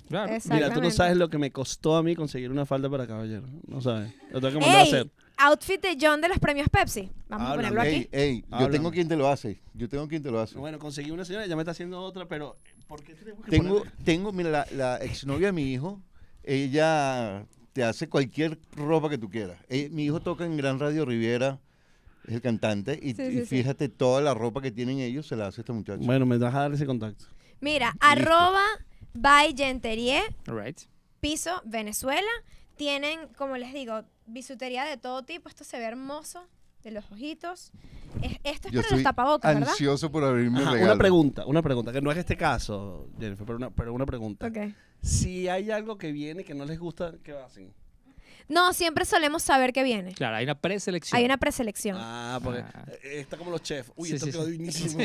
Claro. Mira, tú no Exactamente. sabes lo que me costó a mí conseguir una falda para caballero. No sabes. Lo tengo que mandar a ¡Ey! hacer. Outfit de John de los premios Pepsi. Vamos a Háblame. ponerlo aquí. Ey, yo Háblame. tengo quien te lo hace. Yo tengo quien te lo hace. Bueno, conseguí una señora, ya me está haciendo otra, pero ¿por qué tenemos que Tengo, ponerle- mira, la exnovia de mi hijo, ella te hace cualquier ropa que tú quieras. Mi hijo toca en Gran Radio Riviera, es el cantante, y, Sí, y sí, sí. fíjate, toda la ropa que tienen ellos se la hace este muchacho. Bueno, me vas a dar ese contacto. Mira, @bygenterie, Right. piso, Venezuela. Tienen, como les digo, bisutería de todo tipo. Esto se ve hermoso, de los ojitos. Esto es Yo para los estoy tapabocas, ¿verdad? ansioso por abrirme el Ajá, regalo. una pregunta, que no es este caso, Jennifer, pero una pregunta. Ok. Si hay algo que viene que no les gusta, ¿qué hacen? No, siempre solemos saber que viene. Claro, hay una preselección. Hay una preselección. Ah, porque Ah. está como los chefs. Uy, Sí, esto sí, quedó sí. divinísimo.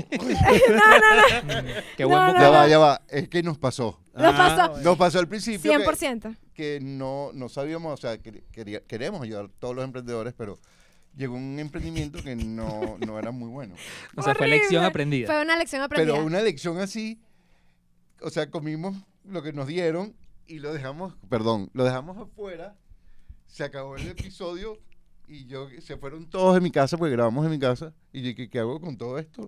Qué buen No, bocado. Ya va, es que nos pasó. Nos pasó. bueno. Nos pasó al principio 100%. que no sabíamos, o sea, queremos ayudar a todos los emprendedores, pero llegó un emprendimiento que no era muy bueno. O sea, fue lección Horrible. aprendida. Fue una lección aprendida. Pero una lección así, o sea, comimos lo que nos dieron y lo dejamos afuera, se acabó el episodio y se fueron todos de mi casa porque grabamos en mi casa y yo, ¿qué hago con todo esto?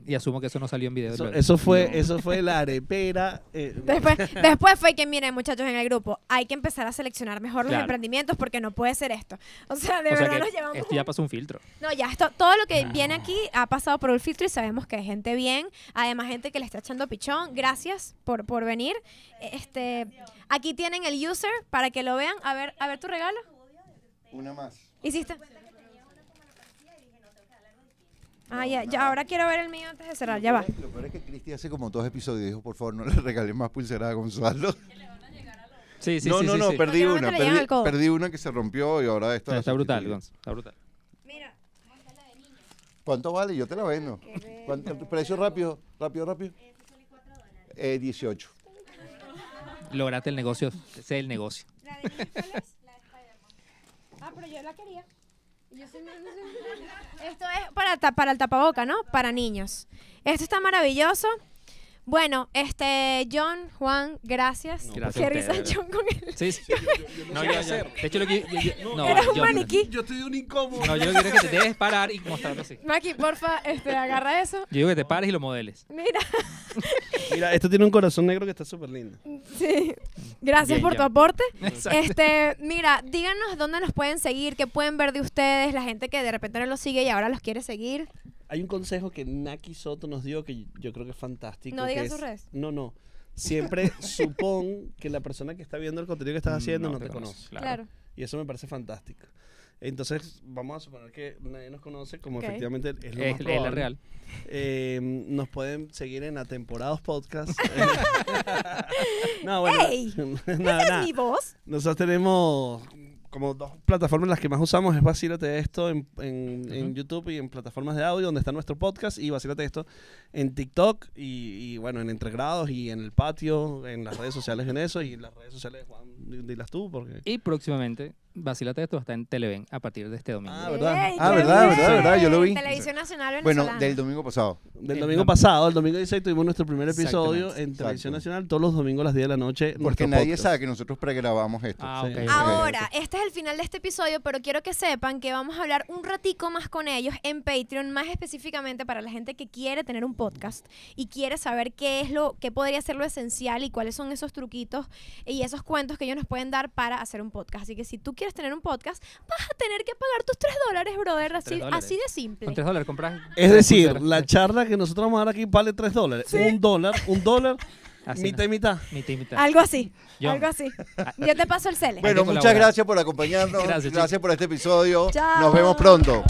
Y asumo que eso no salió en video. luego. Eso fue la arepera. Después fue que, miren, muchachos, en el grupo, hay que empezar a seleccionar mejor los Claro. emprendimientos porque no puede ser esto. O sea, de O sea verdad que nos llevamos. esto ya pasó un filtro. No, ya, todo lo que No. viene aquí ha pasado por el filtro y sabemos que hay gente bien, además gente que le está echando pichón. Gracias por venir. Aquí tienen el user para que lo vean. A ver tu regalo. Una más. ¿Hiciste? Ah, ya, ahora quiero ver el mío antes de cerrar, ya va. Lo peor es que Cristi hace como 2 episodios dijo, por favor, no le regalen más pulseras a Gonzalo. Sí, sí, no, sí. no, sí, no, sí. perdí Porque no una. te le llegan al codo. Perdí una que se rompió y ahora esta. Pero la está brutal, sustituí. Gonz. Está brutal. Mira, ¿Cuánto vale? Yo te la vendo. ¿Cuánto precio rápido? ¿Rápido? 18. Lograste el negocio. Ese es el negocio. ¿la de niños cuál es? La de Spider-Man. Ah, pero yo la quería. Esto es para el tapaboca, ¿no? Para niños. Esto está maravilloso. Bueno, John, Juan, gracias. Gracias Qué a risa ustedes. John con él. Sí, sí. No, sé yo, hacer. de hecho, lo que no, Eres un yo- maniquí. Yo estoy de un incómodo. No, yo lo que quiero es que te dejes parar y mostrarlo así. Maki, porfa, agarra eso. Yo digo que te pares y lo modeles. Mira, Mira, esto tiene un corazón negro que está súper lindo. sí. Gracias Bien, por ya. tu aporte. Exacto. Mira, díganos dónde nos pueden seguir, qué pueden ver de ustedes, la gente que de repente no los sigue y ahora los quiere seguir. Hay un consejo que Naki Soto nos dio que yo creo que es fantástico. No que digan es- sus redes. No. Siempre supón que la persona que está viendo el contenido que estás haciendo no te conoce. Claro. Y eso me parece fantástico. Entonces, vamos a suponer que nadie nos conoce, como Ok. efectivamente es lo Es, más es probable. la real. Nos pueden seguir en Atemporados Podcast. No, bueno. ¡Ey! nada, ¿Esa nada. es mi voz? Nosotros tenemos como 2 plataformas las que más usamos. Es Vacílate Esto en Ujú. YouTube y en plataformas de audio donde está nuestro podcast, y Vacílate Esto en TikTok y bueno, en Entregrados y en el patio, en las redes sociales en eso, y las redes sociales de Juan, dilas tú porque... Y próximamente, Vacílate Esto está en Televen a partir de este domingo. Ah, ¿verdad? ¡Ey, Ah, qué verdad, bien! yo lo vi. Televisión Nacional Bueno, Venezolana. del domingo pasado. Del Eh, domingo no. pasado, el domingo 16 tuvimos nuestro primer episodio Exactamente, en Televisión exacto. Nacional, todos los domingos a las 10 de la noche. Porque nuestro nadie podcast. sabe que nosotros pregrabamos esto. Ah, Sí. ok. Ahora, este es el final de este episodio, pero quiero que sepan que vamos a hablar un ratico más con ellos en Patreon, más específicamente para la gente que quiere tener un podcast y quiere saber qué podría ser lo esencial y cuáles son esos truquitos y esos cuentos que ellos nos pueden dar para hacer un podcast. Así que si tú quieres tener un podcast, vas a tener que pagar tus $3, brother, así, $3. así de simple. Con $3 compras. Es 3 decir, pulseras. la charla que nosotros vamos a dar aquí vale $3. Sí. $1, Así mitad y mitad. Mitad y mitad. Algo así, John. algo así. Yo te paso el cele. Bueno, que muchas colaborar. gracias por acompañarnos. Gracias, Gracias por este episodio. Chao. Nos vemos pronto.